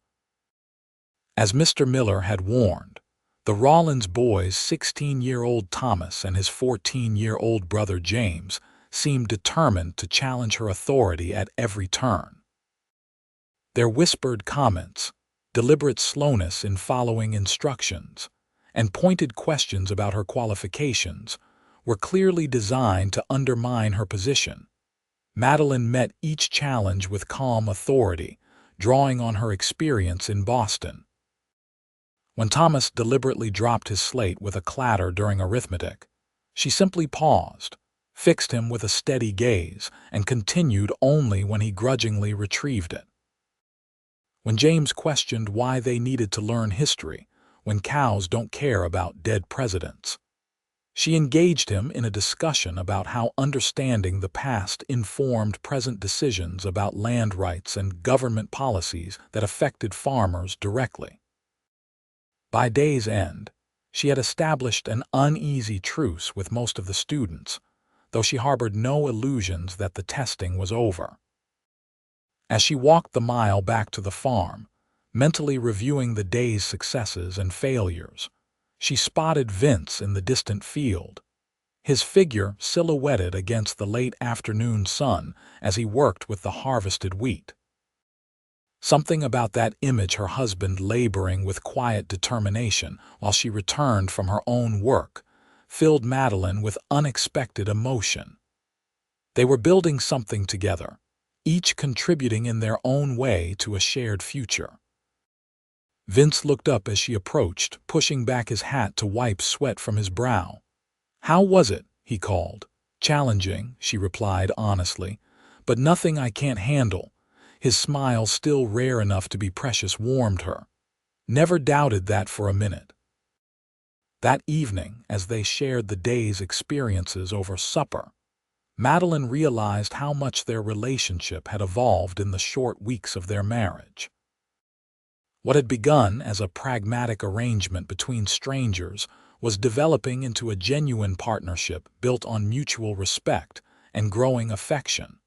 As Mr. Miller had warned, the Rawlins boys, 16-year-old Thomas and his 14-year-old brother James, seemed determined to challenge her authority at every turn. Their whispered comments, deliberate slowness in following instructions, and pointed questions about her qualifications were clearly designed to undermine her position. Madeline met each challenge with calm authority, drawing on her experience in Boston. When Thomas deliberately dropped his slate with a clatter during arithmetic, she simply paused, fixed him with a steady gaze, and continued only when he grudgingly retrieved it. When James questioned why they needed to learn history when cows don't care about dead presidents, she engaged him in a discussion about how understanding the past informed present decisions about land rights and government policies that affected farmers directly. By day's end, she had established an uneasy truce with most of the students, though she harbored no illusions that the testing was over. As she walked the mile back to the farm, mentally reviewing the day's successes and failures. She spotted Vince in the distant field, his figure silhouetted against the late afternoon sun as he worked with the harvested wheat. Something about that image, her husband laboring with quiet determination while she returned from her own work, filled Madeline with unexpected emotion. They were building something together, each contributing in their own way to a shared future. Vince looked up as she approached, pushing back his hat to wipe sweat from his brow. "How was it?" he called. "Challenging," she replied honestly, "but nothing I can't handle." His smile, still rare enough to be precious, warmed her. Never doubted that for a minute. That evening, as they shared the day's experiences over supper, Madeline realized how much their relationship had evolved in the short weeks of their marriage. What had begun as a pragmatic arrangement between strangers was developing into a genuine partnership built on mutual respect and growing affection.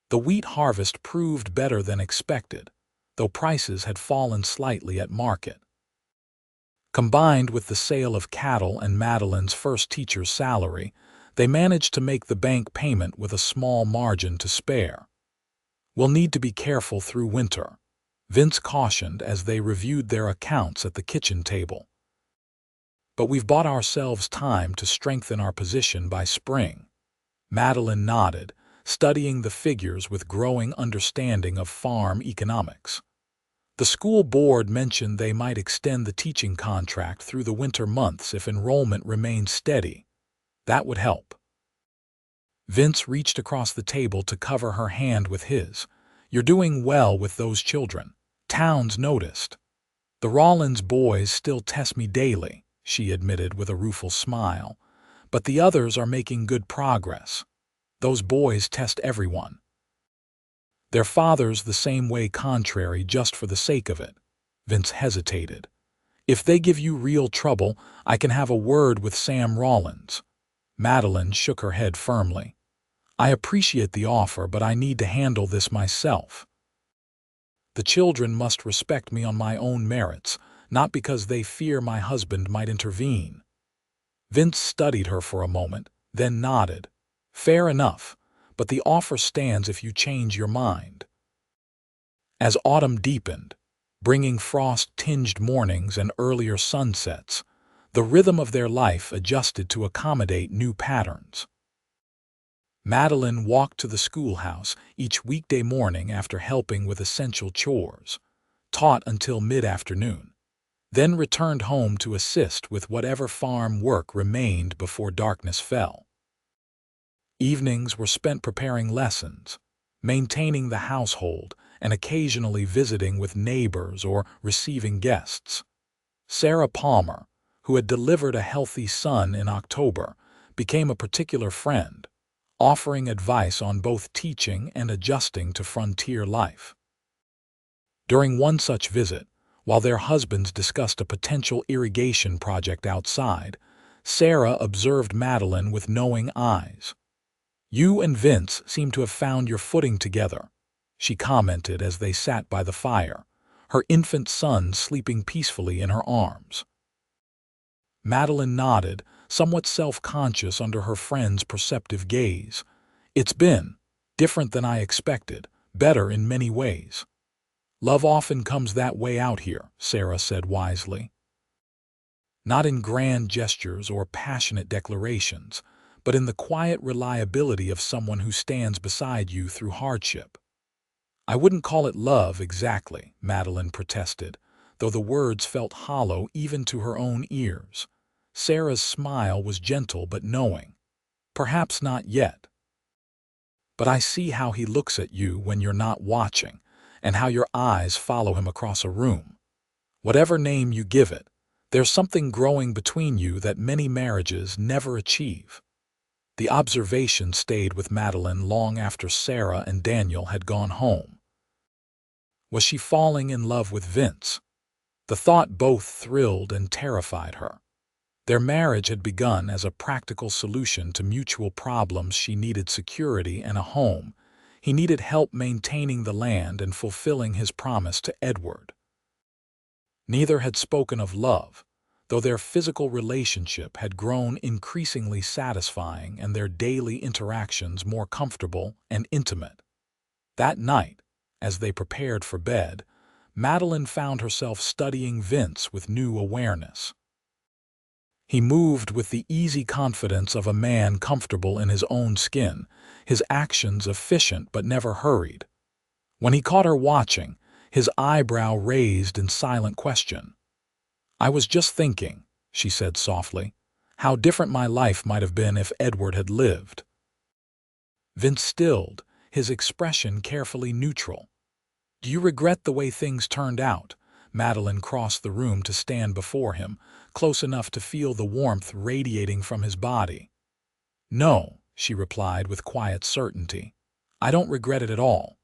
The wheat harvest proved better than expected, though prices had fallen slightly at market. Combined with the sale of cattle and Madeline's first teacher's salary, they managed to make the bank payment with a small margin to spare. "We'll need to be careful through winter," Vince cautioned as they reviewed their accounts at the kitchen table. "But we've bought ourselves time to strengthen our position by spring." Madeline nodded, studying the figures with growing understanding of farm economics. The school board mentioned they might extend the teaching contract through the winter months if enrollment remained steady. That would help. Vince reached across the table to cover her hand with his. "You're doing well with those children," Towns noticed. "The Rollins boys still test me daily," she admitted with a rueful smile, "but the others are making good progress. Those boys test everyone. Their father's the same way, contrary just for the sake of it." Vince hesitated. "If they give you real trouble, I can have a word with Sam Rollins." Madeline shook her head firmly. "I appreciate the offer, but I need to handle this myself. The children must respect me on my own merits, not because they fear my husband might intervene." Vince studied her for a moment, then nodded. "Fair enough, but the offer stands if you change your mind." As autumn deepened, bringing frost-tinged mornings and earlier sunsets, the rhythm of their life adjusted to accommodate new patterns. Madeline walked to the schoolhouse each weekday morning after helping with essential chores, taught until mid-afternoon, then returned home to assist with whatever farm work remained before darkness fell. Evenings were spent preparing lessons, maintaining the household, and occasionally visiting with neighbors or receiving guests. Sarah Palmer, who had delivered a healthy son in October, became a particular friend, offering advice on both teaching and adjusting to frontier life. During one such visit, while their husbands discussed a potential irrigation project outside, Sarah observed Madeline with knowing eyes. "You and Vince seem to have found your footing together," she commented as they sat by the fire, her infant son sleeping peacefully in her arms. Madeline nodded, somewhat self-conscious under her friend's perceptive gaze. "It's been different than I expected, better in many ways." "Love often comes that way out here," Sarah said wisely. "Not in grand gestures or passionate declarations, but in the quiet reliability of someone who stands beside you through hardship." "I wouldn't call it love exactly," Madeline protested, though the words felt hollow even to her own ears. Sarah's smile was gentle but knowing. "Perhaps not yet. But I see how he looks at you when you're not watching, and how your eyes follow him across a room. Whatever name you give it, there's something growing between you that many marriages never achieve." The observation stayed with Madeline long after Sarah and Daniel had gone home. Was she falling in love with Vince? The thought both thrilled and terrified her. Their marriage had begun as a practical solution to mutual problems. She needed security and a home. He needed help maintaining the land and fulfilling his promise to Edward. Neither had spoken of love, though their physical relationship had grown increasingly satisfying and their daily interactions more comfortable and intimate. That night, as they prepared for bed, Madeline found herself studying Vince with new awareness. He moved with the easy confidence of a man comfortable in his own skin, his actions efficient but never hurried. When he caught her watching, his eyebrow raised in silent question. "I was just thinking," she said softly, "how different my life might have been if Edward had lived." Vince stilled, his expression carefully neutral. "Do you regret the way things turned out?" Madeline crossed the room to stand before him, close enough to feel the warmth radiating from his body. "No," she replied with quiet certainty. "I don't regret it at all."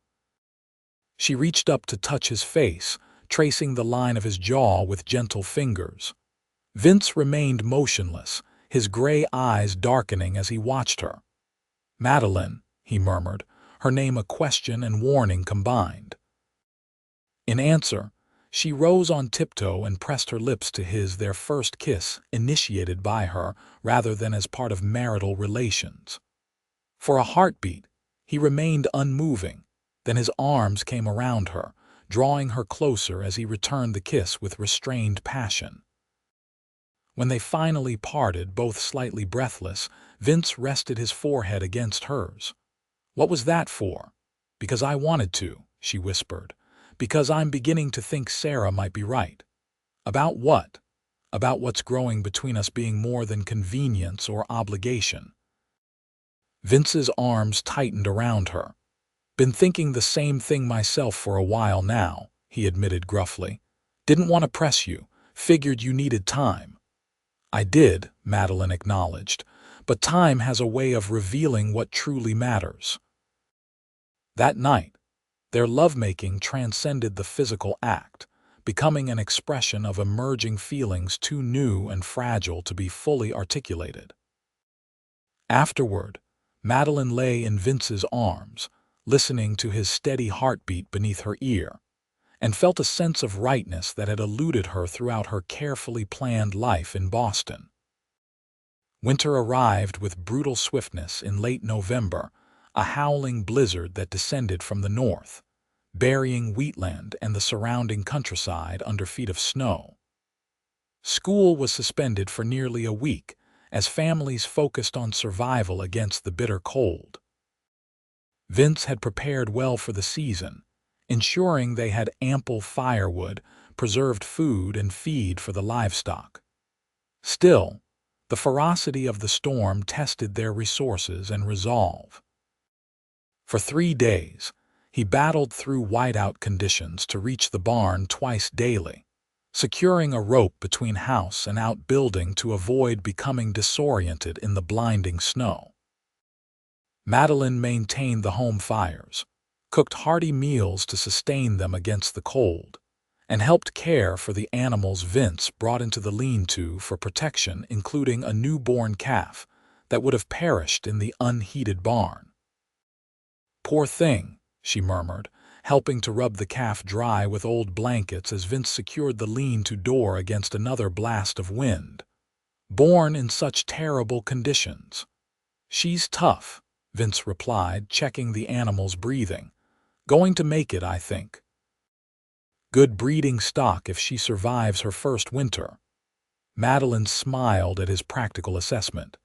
She reached up to touch his face, tracing the line of his jaw with gentle fingers. Vince remained motionless, his gray eyes darkening as he watched her. "Madeline," he murmured, her name a question and warning combined. In answer, she rose on tiptoe and pressed her lips to his, their first kiss initiated by her rather than as part of marital relations. For a heartbeat, he remained unmoving, then his arms came around her, drawing her closer as he returned the kiss with restrained passion. When they finally parted, both slightly breathless, Vince rested his forehead against hers. "What was that for?" "Because I wanted to," she whispered. "Because I'm beginning to think Sarah might be right." "About what?" "About what's growing between us being more than convenience or obligation." Vince's arms tightened around her. "Been thinking the same thing myself for a while now," he admitted gruffly. "Didn't want to press you, figured you needed time." "I did," Madeline acknowledged, "but time has a way of revealing what truly matters." That night, their lovemaking transcended the physical act, becoming an expression of emerging feelings too new and fragile to be fully articulated. Afterward, Madeline lay in Vince's arms, listening to his steady heartbeat beneath her ear, and felt a sense of rightness that had eluded her throughout her carefully planned life in Boston. Winter arrived with brutal swiftness in late November, a howling blizzard that descended from the north, burying Wheatland and the surrounding countryside under feet of snow. School was suspended for nearly a week as families focused on survival against the bitter cold. Vince had prepared well for the season, ensuring they had ample firewood, preserved food, and feed for the livestock. Still, the ferocity of the storm tested their resources and resolve. For 3 days, he battled through whiteout conditions to reach the barn twice daily, securing a rope between house and outbuilding to avoid becoming disoriented in the blinding snow. Madeline maintained the home fires, cooked hearty meals to sustain them against the cold, and helped care for the animals Vince brought into the lean-to for protection, including a newborn calf that would have perished in the unheated barn. "Poor thing," she murmured, helping to rub the calf dry with old blankets as Vince secured the lean-to door against another blast of wind. "Born in such terrible conditions." "She's tough," Vince replied, checking the animal's breathing. "Going to make it, I think. Good breeding stock if she survives her first winter." Madeline smiled at his practical assessment.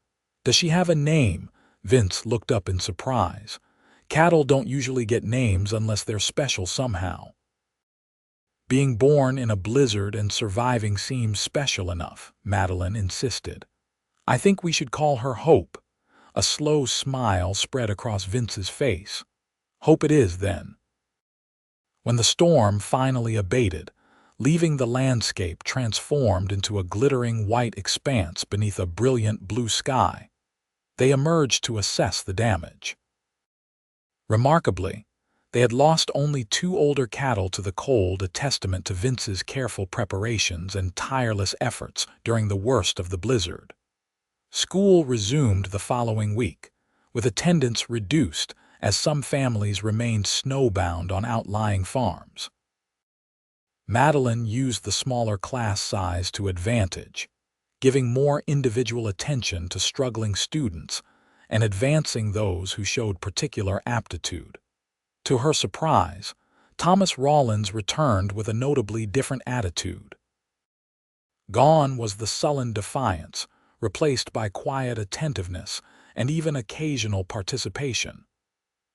"Does she have a name?" Vince looked up in surprise. "Cattle don't usually get names unless they're special somehow." "Being born in a blizzard and surviving seems special enough," Madeline insisted. "I think we should call her Hope." A slow smile spread across Vince's face. "Hope it is, then." When the storm finally abated, leaving the landscape transformed into a glittering white expanse beneath a brilliant blue sky, they emerged to assess the damage. Remarkably, they had lost only 2 older cattle to the cold, a testament to Vince's careful preparations and tireless efforts during the worst of the blizzard. School resumed the following week, with attendance reduced as some families remained snowbound on outlying farms. Madeline used the smaller class size to advantage, giving more individual attention to struggling students and advancing those who showed particular aptitude. To her surprise, Thomas Rawlins returned with a notably different attitude. Gone was the sullen defiance, replaced by quiet attentiveness and even occasional participation.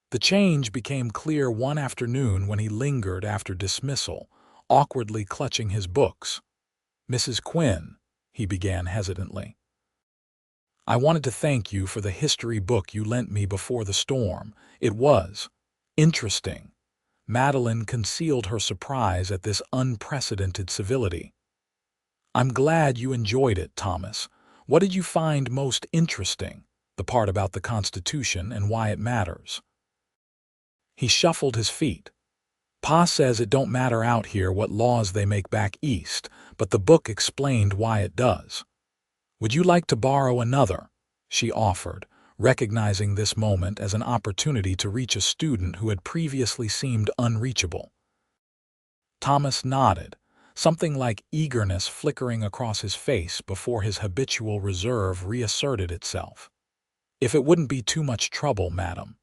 The change became clear one afternoon when he lingered after dismissal, awkwardly clutching his books. "Mrs. Quinn," he began hesitantly, "I wanted to thank you for the history book you lent me before the storm. It was interesting." Madeline concealed her surprise at this unprecedented civility. "I'm glad you enjoyed it, Thomas. What did you find most interesting? The part about the Constitution and why it matters?" He shuffled his feet. "Pa says it don't matter out here what laws they make back east, but the book explained why it does." "Would you like to borrow another?" she offered, recognizing this moment as an opportunity to reach a student who had previously seemed unreachable. Thomas nodded, something like eagerness flickering across his face before his habitual reserve reasserted itself. "If it wouldn't be too much trouble, madam."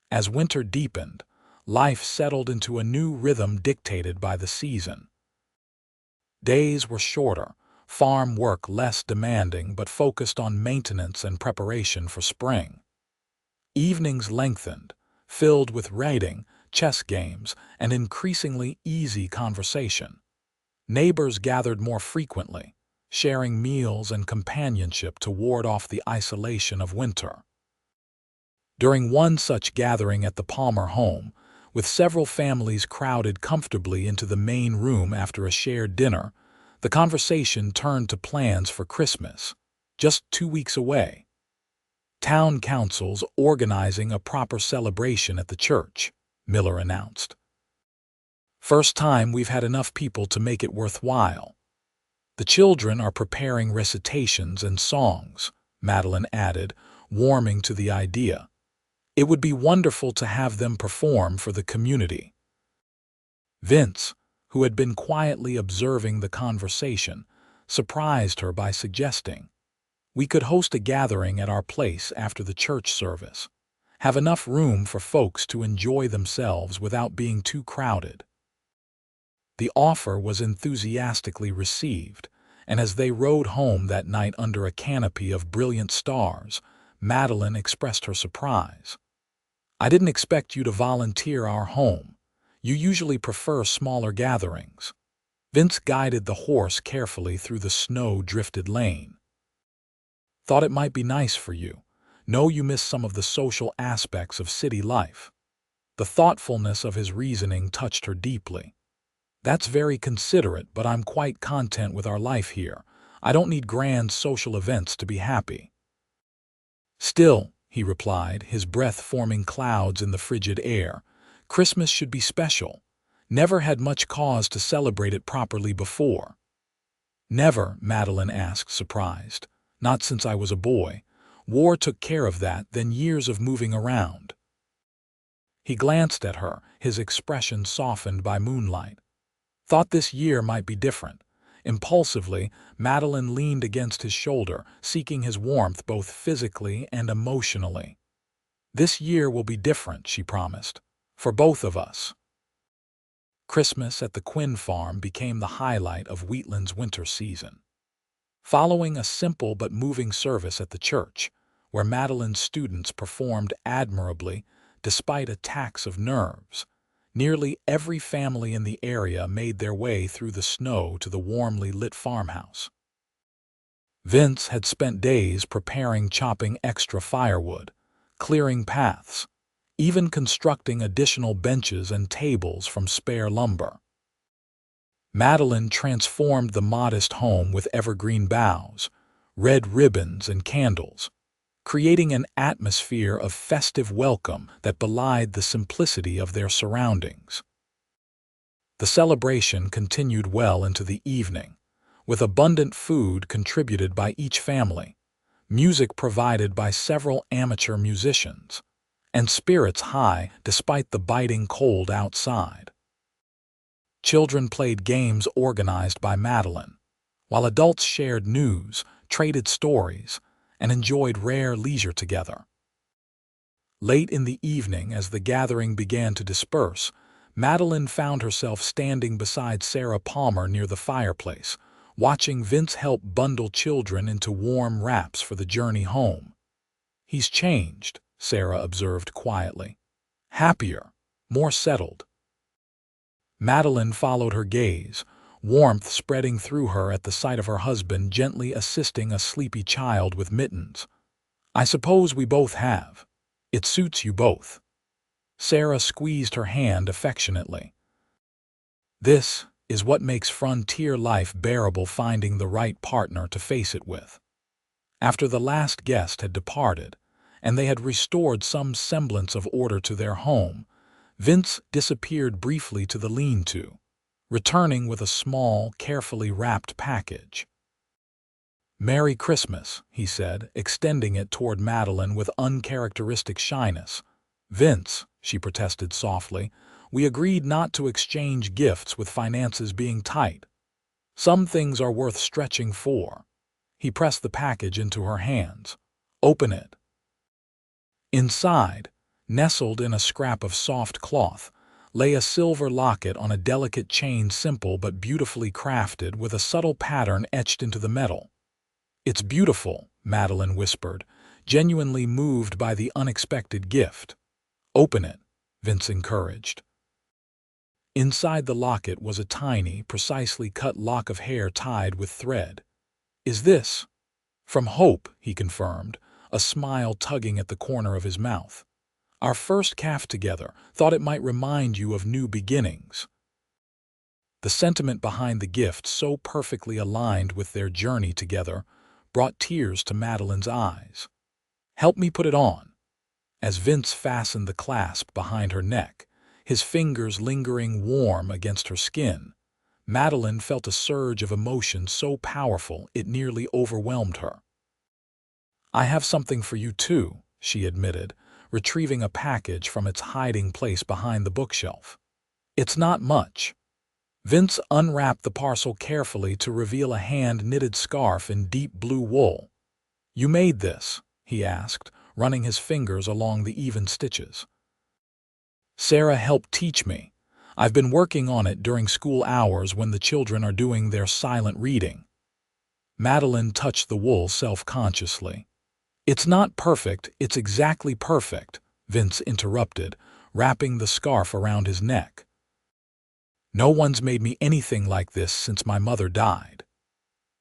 As winter deepened, life settled into a new rhythm dictated by the season. Days were shorter, farm work less demanding but focused on maintenance and preparation for spring. Evenings lengthened, filled with writing, chess games, and increasingly easy conversation. Neighbors gathered more frequently, sharing meals and companionship to ward off the isolation of winter. During one such gathering at the Palmer home, with several families crowded comfortably into the main room after a shared dinner, the conversation turned to plans for Christmas, just 2 weeks away. "Town council's organizing a proper celebration at the church," Miller announced. "First time we've had enough people to make it worthwhile. The children are preparing recitations and songs," Madeline added, warming to the idea. "It would be wonderful to have them perform for the community." Vince, who had been quietly observing the conversation, surprised her by suggesting, "We could host a gathering at our place after the church service. Have enough room for folks to enjoy themselves without being too crowded." The offer was enthusiastically received, and as they rode home that night under a canopy of brilliant stars, Madeline expressed her surprise. "I didn't expect you to volunteer our home. You usually prefer smaller gatherings." Vince guided the horse carefully through the snow-drifted lane. "Thought it might be nice for you. Know you miss some of the social aspects of city life." The thoughtfulness of his reasoning touched her deeply. "That's very considerate, but I'm quite content with our life here. I don't need grand social events to be happy." "Still," he replied, his breath forming clouds in the frigid air, "Christmas should be special. Never had much cause to celebrate it properly before." "Never," Madeline asked, surprised. "Not since I was a boy. War took care of that, then years of moving around." He glanced at her, his expression softened by moonlight. "Thought this year might be different." Impulsively, Madeline leaned against his shoulder, seeking his warmth both physically and emotionally. "This year will be different," she promised, "for both of us." Christmas at the Quinn farm became the highlight of Wheatland's winter season. Following a simple but moving service at the church, where Madeline's students performed admirably despite attacks of nerves, nearly every family in the area made their way through the snow to the warmly lit farmhouse. Vince had spent days preparing chopping extra firewood, clearing paths, even constructing additional benches and tables from spare lumber. Madeline transformed the modest home with evergreen boughs, red ribbons, and candles, creating an atmosphere of festive welcome that belied the simplicity of their surroundings. The celebration continued well into the evening, with abundant food contributed by each family, music provided by several amateur musicians, and spirits high despite the biting cold outside. Children played games organized by Madeline, while adults shared news, traded stories, and enjoyed rare leisure together. Late in the evening, as the gathering began to disperse, Madeline found herself standing beside Sarah Palmer near the fireplace, watching Vince help bundle children into warm wraps for the journey home. "He's changed," Sarah observed quietly. "Happier, more settled." Madeline followed her gaze, warmth spreading through her at the sight of her husband gently assisting a sleepy child with mittens. "I suppose we both have. It suits you both." Sarah squeezed her hand affectionately. "This is what makes frontier life bearable, finding the right partner to face it with." After the last guest had departed, and they had restored some semblance of order to their home, Vince disappeared briefly to the lean-to, returning with a small, carefully wrapped package. "Merry Christmas," he said, extending it toward Madeline with uncharacteristic shyness. "Vince," she protested softly, "we agreed not to exchange gifts with finances being tight. Some things are worth stretching for." He pressed the package into her hands. "Open it." Inside, nestled in a scrap of soft cloth, lay a silver locket on a delicate chain, simple but beautifully crafted, with a subtle pattern etched into the metal. "It's beautiful," Madeline whispered, genuinely moved by the unexpected gift. "Open it," Vince encouraged. Inside the locket was a tiny, precisely cut lock of hair tied with thread. "Is this—" "From Hope," he confirmed, a smile tugging at the corner of his mouth. "Our first calf together. Thought it might remind you of new beginnings." The sentiment behind the gift, so perfectly aligned with their journey together, brought tears to Madeline's eyes. "Help me put it on." As Vince fastened the clasp behind her neck, his fingers lingering warm against her skin, Madeline felt a surge of emotion so powerful it nearly overwhelmed her. "I have something for you too," she admitted, retrieving a package from its hiding place behind the bookshelf. "It's not much." Vince unwrapped the parcel carefully to reveal a hand-knitted scarf in deep blue wool. "You made this?" he asked, running his fingers along the even stitches. "Sarah helped teach me. I've been working on it during school hours when the children are doing their silent reading." Madeline touched the wool self-consciously. "It's not perfect, it's exactly perfect," Vince interrupted, wrapping the scarf around his neck. "No one's made me anything like this since my mother died."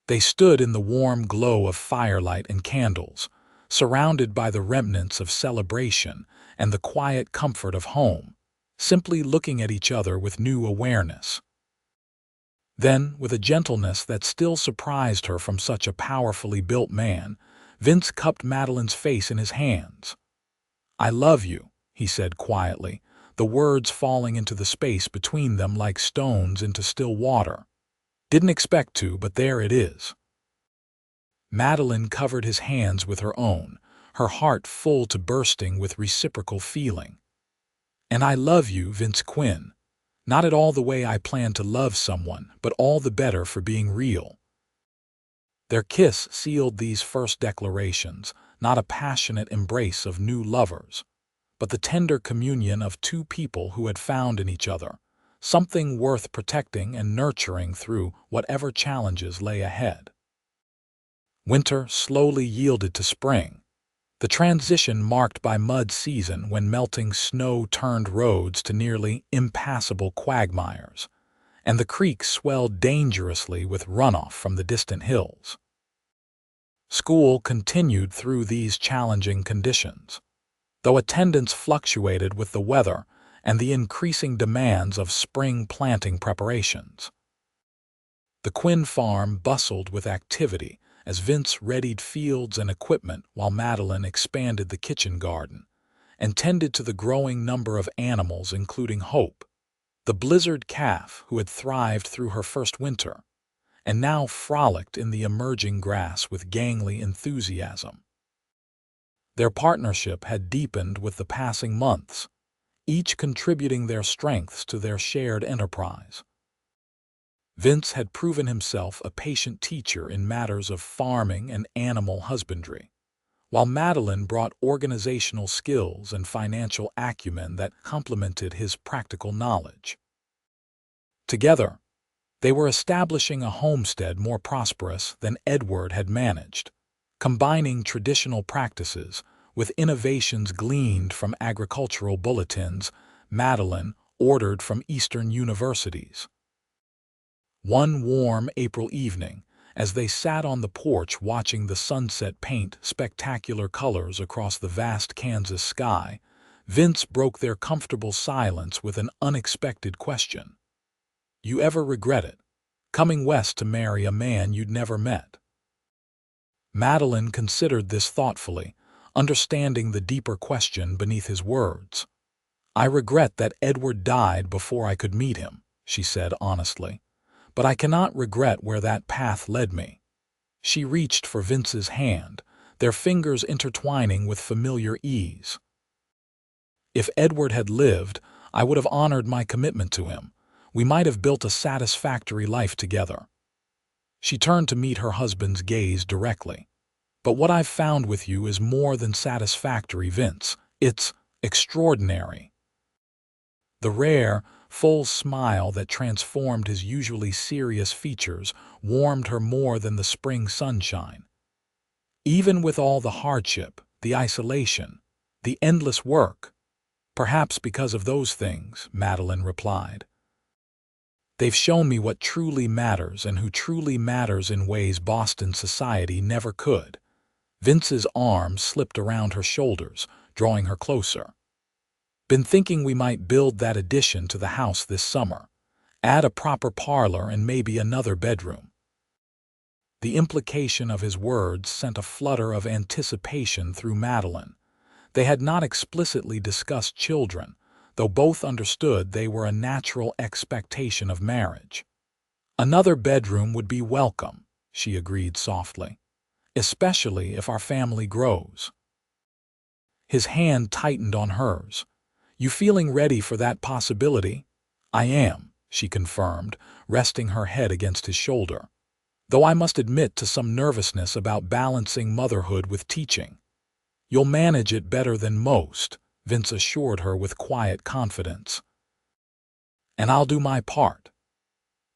They stood in the warm glow of firelight and candles, surrounded by the remnants of celebration and the quiet comfort of home, simply looking at each other with new awareness. Then, with a gentleness that still surprised her from such a powerfully built man, Vince cupped Madeline's face in his hands. "I love you," he said quietly, the words falling into the space between them like stones into still water. "Didn't expect to, but there it is." Madeline covered his hands with her own, her heart full to bursting with reciprocal feeling. "And I love you, Vince Quinn. Not at all the way I plan to love someone, but all the better for being real." Their kiss sealed these first declarations, not a passionate embrace of new lovers, but the tender communion of two people who had found in each other something worth protecting and nurturing through whatever challenges lay ahead. Winter slowly yielded to spring, the transition marked by mud season when melting snow turned roads to nearly impassable quagmires, and the creek swelled dangerously with runoff from the distant hills. School continued through these challenging conditions, though attendance fluctuated with the weather and the increasing demands of spring planting preparations. The Quinn farm bustled with activity as Vince readied fields and equipment while Madeline expanded the kitchen garden and tended to the growing number of animals, including Hope, the blizzard calf who had thrived through her first winter and now frolicked in the emerging grass with gangly enthusiasm. Their partnership had deepened with the passing months, each contributing their strengths to their shared enterprise. Vince had proven himself a patient teacher in matters of farming and animal husbandry, while Madeline brought organizational skills and financial acumen that complemented his practical knowledge. Together, they were establishing a homestead more prosperous than Edward had managed, combining traditional practices with innovations gleaned from agricultural bulletins Madeline ordered from Eastern universities. One warm April evening, as they sat on the porch watching the sunset paint spectacular colors across the vast Kansas sky, Vince broke their comfortable silence with an unexpected question. "You ever regret it, coming west to marry a man you'd never met?" Madeline considered this thoughtfully, understanding the deeper question beneath his words. "I regret that Edward died before I could meet him," she said honestly, "but I cannot regret where that path led me." She reached for Vince's hand, their fingers intertwining with familiar ease. "If Edward had lived, I would have honored my commitment to him. We might have built a satisfactory life together." She turned to meet her husband's gaze directly. "But what I've found with you is more than satisfactory, Vince. It's extraordinary." The rare, full smile that transformed his usually serious features warmed her more than the spring sunshine. "Even with all the hardship, the isolation, the endless work." "Perhaps because of those things," Madeline replied. "They've shown me what truly matters and who truly matters in ways Boston society never could." Vince's arm slipped around her shoulders, drawing her closer. "Been thinking we might build that addition to the house this summer. Add a proper parlor and maybe another bedroom." The implication of his words sent a flutter of anticipation through Madeline. They had not explicitly discussed children, though both understood they were a natural expectation of marriage. "Another bedroom would be welcome," she agreed softly, "especially if our family grows." His hand tightened on hers. "You feeling ready for that possibility?" "I am," she confirmed, resting her head against his shoulder. "Though I must admit to some nervousness about balancing motherhood with teaching." "You'll manage it better than most," Vince assured her with quiet confidence. "And I'll do my part."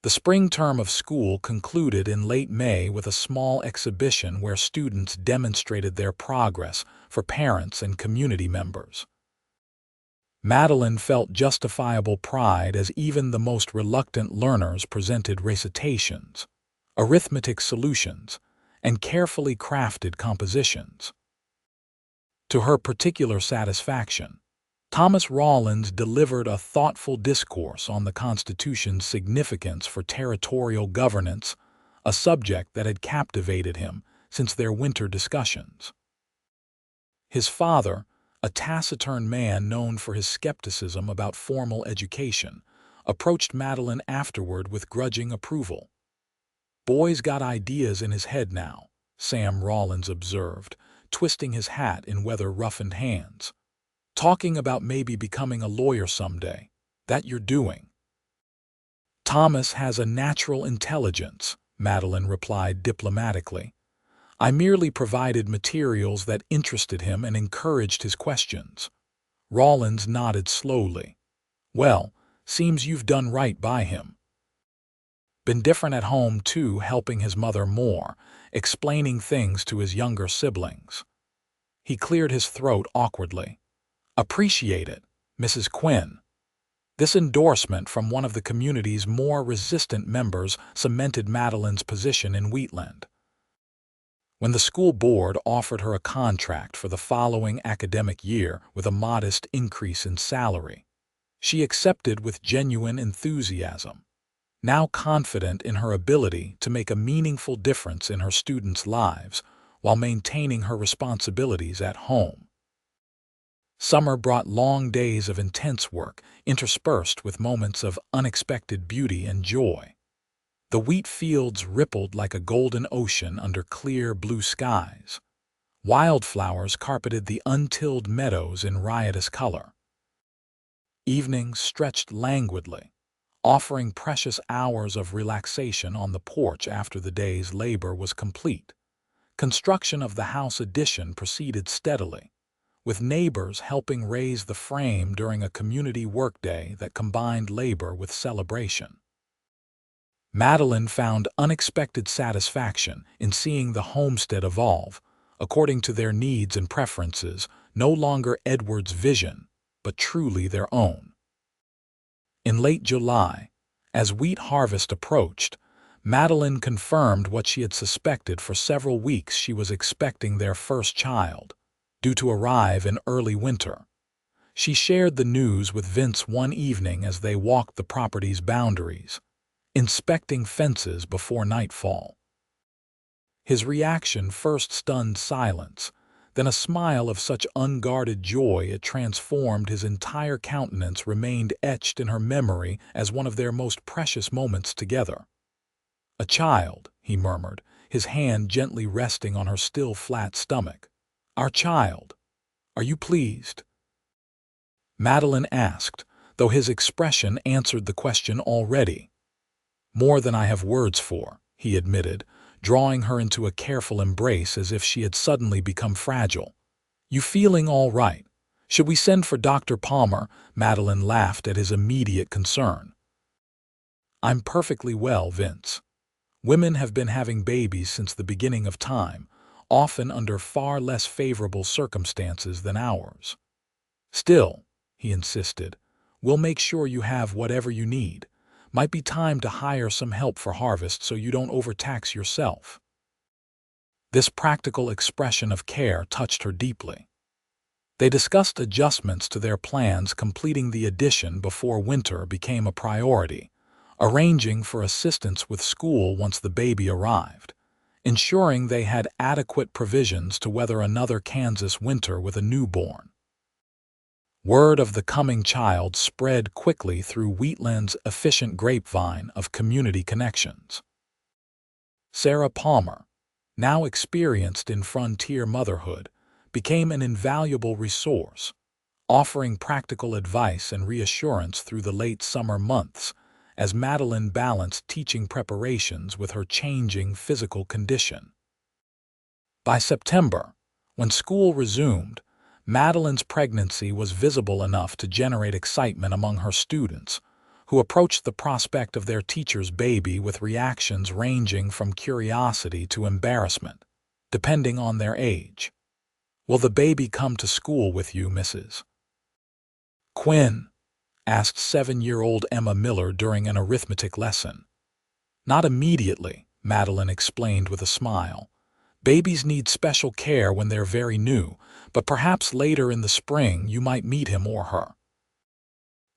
The spring term of school concluded in late May with a small exhibition where students demonstrated their progress for parents and community members. Madeline felt justifiable pride as even the most reluctant learners presented recitations, arithmetic solutions, and carefully crafted compositions. To her particular satisfaction, Thomas Rawlins delivered a thoughtful discourse on the Constitution's significance for territorial governance, a subject that had captivated him since their winter discussions. His father, a taciturn man known for his skepticism about formal education, approached Madeline afterward with grudging approval. "Boy's got ideas in his head now," Sam Rawlins observed, twisting his hat in weather-roughened hands. "Talking about maybe becoming a lawyer someday. That you're doing." "Thomas has a natural intelligence," Madeline replied diplomatically. "I merely provided materials that interested him and encouraged his questions." Rawlins nodded slowly. "Well, seems you've done right by him." "Been different at home, too, helping his mother more, explaining things to his younger siblings." He cleared his throat awkwardly. "Appreciate it, Mrs. Quinn." This endorsement from one of the community's more resistant members cemented Madeline's position in Wheatland. When the school board offered her a contract for the following academic year with a modest increase in salary, she accepted with genuine enthusiasm, now confident in her ability to make a meaningful difference in her students' lives while maintaining her responsibilities at home. Summer brought long days of intense work, interspersed with moments of unexpected beauty and joy. The wheat fields rippled like a golden ocean under clear blue skies. Wildflowers carpeted the untilled meadows in riotous color. Evenings stretched languidly, offering precious hours of relaxation on the porch after the day's labor was complete. Construction of the house addition proceeded steadily, with neighbors helping raise the frame during a community workday that combined labor with celebration. Madeline found unexpected satisfaction in seeing the homestead evolve, according to their needs and preferences, no longer Edward's vision, but truly their own. In late July, as wheat harvest approached, Madeline confirmed what she had suspected for several weeks: she was expecting their first child, due to arrive in early winter. She shared the news with Vince one evening as they walked the property's boundaries, inspecting fences before nightfall. His reaction first stunned silence, then a smile of such unguarded joy it transformed his entire countenance remained etched in her memory as one of their most precious moments together. "A child," he murmured, his hand gently resting on her still flat stomach. "Our child. Are you pleased?" Madeline asked, though his expression answered the question already. "More than I have words for," he admitted, drawing her into a careful embrace as if she had suddenly become fragile. "You feeling all right? Should we send for Dr. Palmer?" Madeline laughed at his immediate concern. "I'm perfectly well, Vince. Women have been having babies since the beginning of time, often under far less favorable circumstances than ours. Still," he insisted, "we'll make sure you have whatever you need. Might be time to hire some help for harvest so you don't overtax yourself." This practical expression of care touched her deeply. They discussed adjustments to their plans, completing the addition before winter became a priority, arranging for assistance with school once the baby arrived, ensuring they had adequate provisions to weather another Kansas winter with a newborn. Word of the coming child spread quickly through Wheatland's efficient grapevine of community connections. Sarah Palmer, now experienced in frontier motherhood, became an invaluable resource, offering practical advice and reassurance through the late summer months as Madeline balanced teaching preparations with her changing physical condition. By September, when school resumed, Madeline's pregnancy was visible enough to generate excitement among her students, who approached the prospect of their teacher's baby with reactions ranging from curiosity to embarrassment, depending on their age. "Will the baby come to school with you, Mrs. Quinn?" asked 7-year-old Emma Miller during an arithmetic lesson. "Not immediately," Madeline explained with a smile. "Babies need special care when they're very new, but perhaps later in the spring you might meet him or her."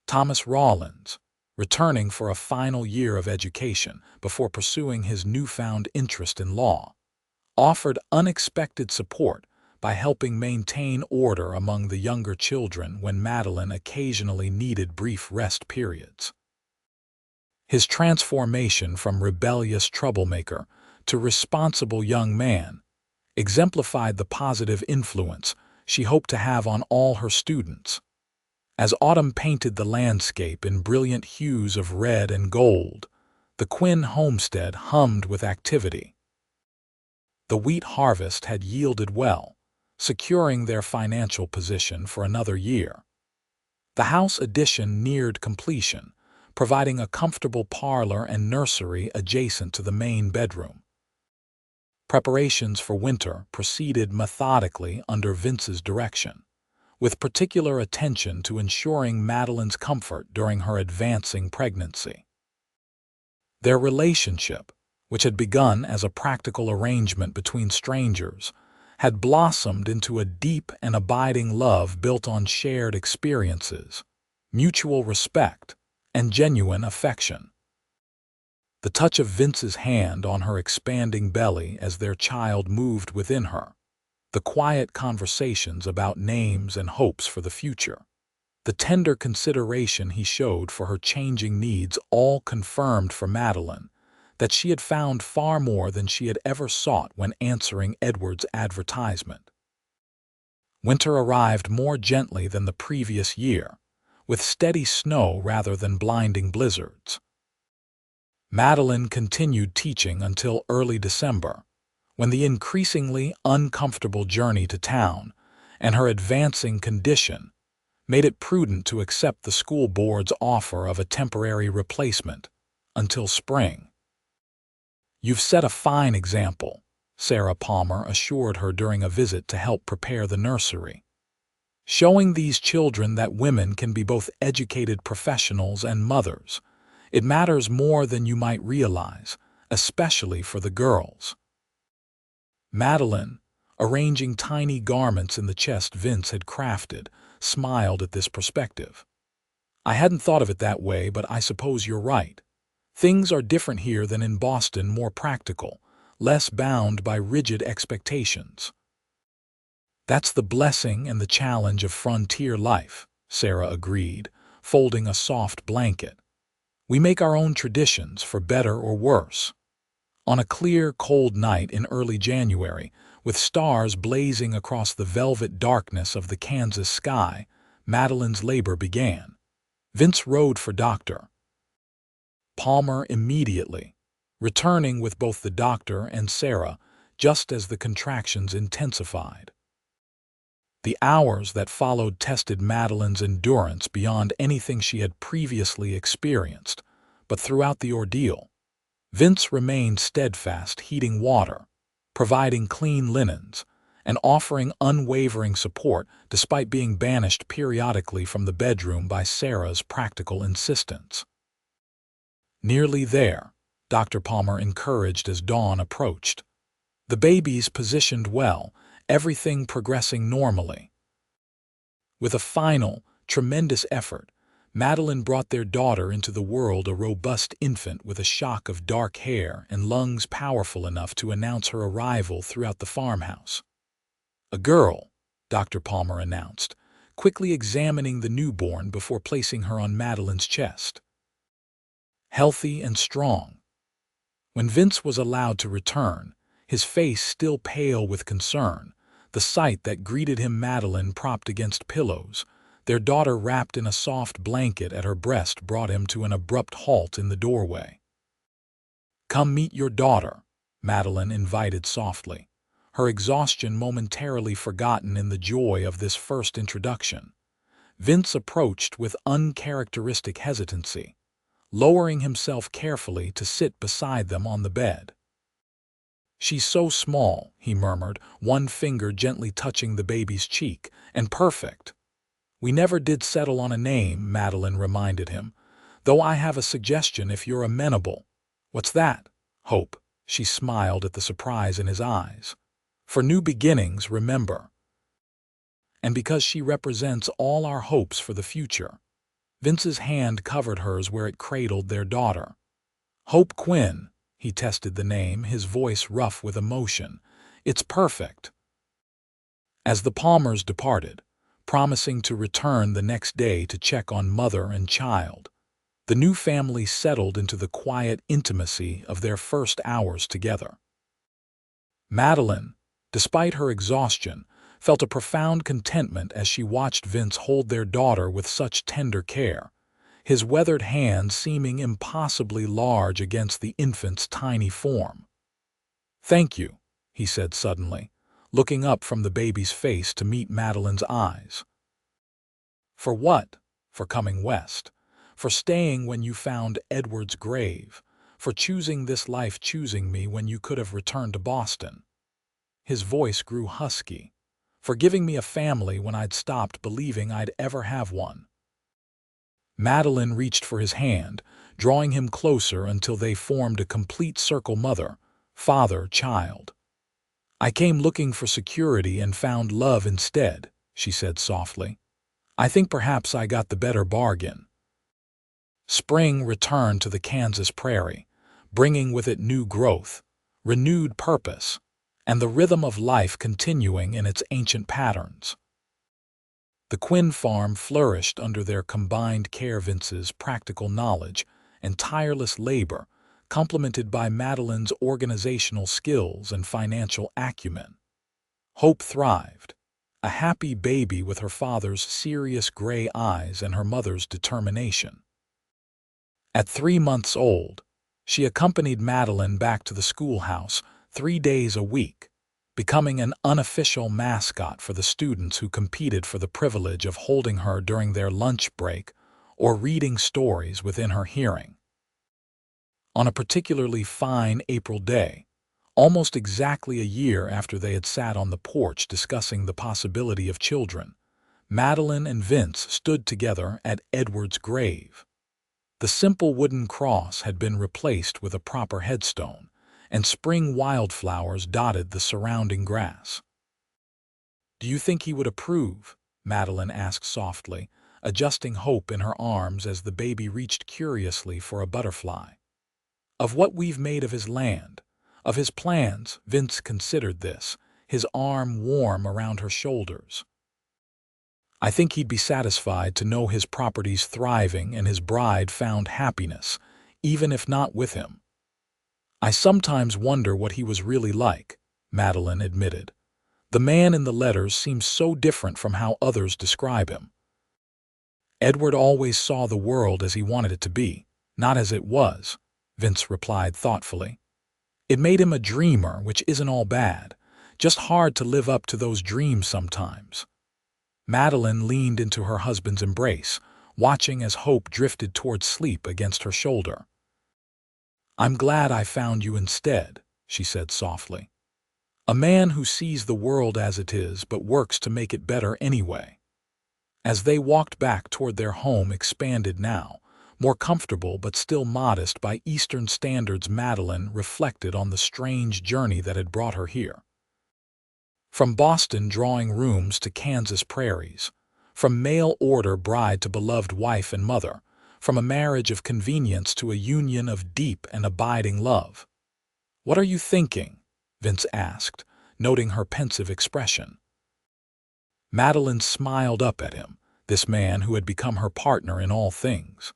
Thomas Rawlins, returning for a final year of education before pursuing his newfound interest in law, offered unexpected support by helping maintain order among the younger children when Madeline occasionally needed brief rest periods. His transformation from rebellious troublemaker to responsible young man exemplified the positive influence she hoped to have on all her students. As autumn painted the landscape in brilliant hues of red and gold, the Quinn homestead hummed with activity. The wheat harvest had yielded well, securing their financial position for another year. The house addition neared completion, providing a comfortable parlor and nursery adjacent to the main bedroom. Preparations for winter proceeded methodically under Vince's direction, with particular attention to ensuring Madeline's comfort during her advancing pregnancy. Their relationship, which had begun as a practical arrangement between strangers, had blossomed into a deep and abiding love built on shared experiences, mutual respect, and genuine affection. The touch of Vince's hand on her expanding belly as their child moved within her, the quiet conversations about names and hopes for the future, the tender consideration he showed for her changing needs all confirmed for Madeline that she had found far more than she had ever sought when answering Edward's advertisement. Winter arrived more gently than the previous year, with steady snow rather than blinding blizzards. Madeline continued teaching until early December, when the increasingly uncomfortable journey to town and her advancing condition made it prudent to accept the school board's offer of a temporary replacement until spring. "You've set a fine example," Sarah Palmer assured her during a visit to help prepare the nursery. "Showing these children that women can be both educated professionals and mothers. It matters more than you might realize, especially for the girls." Madeline, arranging tiny garments in the chest Vince had crafted, smiled at this perspective. "I hadn't thought of it that way, but I suppose you're right. Things are different here than in Boston, more practical, less bound by rigid expectations." "That's the blessing and the challenge of frontier life," Sarah agreed, folding a soft blanket. "We make our own traditions, for better or worse." On a clear, cold night in early January, with stars blazing across the velvet darkness of the Kansas sky, Madeline's labor began. Vince rode for Dr. Palmer immediately, returning with both the doctor and Sarah just as the contractions intensified. The hours that followed tested Madeline's endurance beyond anything she had previously experienced, but throughout the ordeal, Vince remained steadfast, heating water, providing clean linens, and offering unwavering support despite being banished periodically from the bedroom by Sarah's practical insistence. "Nearly there," Dr. Palmer encouraged as dawn approached. "The baby's positioned well, everything progressing normally." With a final, tremendous effort, Madeline brought their daughter into the world, a robust infant with a shock of dark hair and lungs powerful enough to announce her arrival throughout the farmhouse. "A girl," Dr. Palmer announced, quickly examining the newborn before placing her on Madeline's chest. "Healthy and strong." When Vince was allowed to return, his face still pale with concern, the sight that greeted him, Madeline propped against pillows, their daughter wrapped in a soft blanket at her breast, brought him to an abrupt halt in the doorway. "Come meet your daughter," Madeline invited softly, her exhaustion momentarily forgotten in the joy of this first introduction. Vince approached with uncharacteristic hesitancy, lowering himself carefully to sit beside them on the bed. "She's so small," he murmured, one finger gently touching the baby's cheek, "and perfect." "We never did settle on a name," Madeline reminded him, "though I have a suggestion if you're amenable." "What's that?" "Hope." She smiled at the surprise in his eyes. "For new beginnings, remember." "And because she represents all our hopes for the future." Vince's hand covered hers where it cradled their daughter. "Hope Quinn." He tested the name, his voice rough with emotion. "It's perfect." As the Palmers departed, promising to return the next day to check on mother and child, the new family settled into the quiet intimacy of their first hours together. Madeline, despite her exhaustion, felt a profound contentment as she watched Vince hold their daughter with such tender care, his weathered hand seeming impossibly large against the infant's tiny form. "Thank you," he said suddenly, looking up from the baby's face to meet Madeline's eyes. "For what?" "For coming west. For staying when you found Edward's grave. For choosing this life, choosing me when you could have returned to Boston." His voice grew husky. "For giving me a family when I'd stopped believing I'd ever have one." Madeline reached for his hand, drawing him closer until they formed a complete circle, mother, father, child. "I came looking for security and found love instead," she said softly. "I think perhaps I got the better bargain." Spring returned to the Kansas prairie, bringing with it new growth, renewed purpose, and the rhythm of life continuing in its ancient patterns. The Quinn farm flourished under their combined care. Vince's practical knowledge and tireless labor, complemented by Madeline's organizational skills and financial acumen. Hope thrived, a happy baby with her father's serious gray eyes and her mother's determination. At 3 months old, she accompanied Madeline back to the schoolhouse 3 days a week, becoming an unofficial mascot for the students who competed for the privilege of holding her during their lunch break or reading stories within her hearing. On a particularly fine April day, almost exactly a year after they had sat on the porch discussing the possibility of children, Madeline and Vince stood together at Edward's grave. The simple wooden cross had been replaced with a proper headstone, and spring wildflowers dotted the surrounding grass. "Do you think he would approve?" Madeline asked softly, adjusting Hope in her arms as the baby reached curiously for a butterfly. "Of what we've made of his land, of his plans," Vince considered this, his arm warm around her shoulders. "I think he'd be satisfied to know his property's thriving and his bride found happiness, even if not with him." "I sometimes wonder what he was really like," Madeline admitted. "The man in the letters seems so different from how others describe him." "Edward always saw the world as he wanted it to be, not as it was," Vince replied thoughtfully. "It made him a dreamer, which isn't all bad, just hard to live up to those dreams sometimes." Madeline leaned into her husband's embrace, watching as Hope drifted toward sleep against her shoulder. "I'm glad I found you instead," she said softly. "A man who sees the world as it is but works to make it better anyway." As they walked back toward their home, expanded now, more comfortable but still modest by Eastern standards, Madeline reflected on the strange journey that had brought her here. From Boston drawing rooms to Kansas prairies, from mail-order bride to beloved wife and mother, from a marriage of convenience to a union of deep and abiding love. "What are you thinking?" Vince asked, noting her pensive expression. Madeline smiled up at him, this man who had become her partner in all things.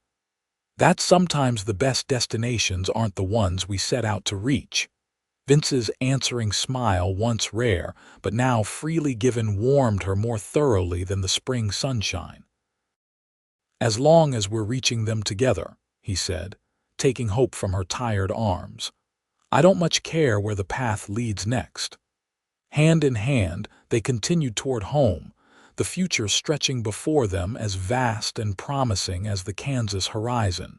"That sometimes the best destinations aren't the ones we set out to reach." Vince's answering smile, once rare but now freely given, warmed her more thoroughly than the spring sunshine. "As long as we're reaching them together," he said, taking Hope from her tired arms. "I don't much care where the path leads next." Hand in hand, they continued toward home, the future stretching before them as vast and promising as the Kansas horizon.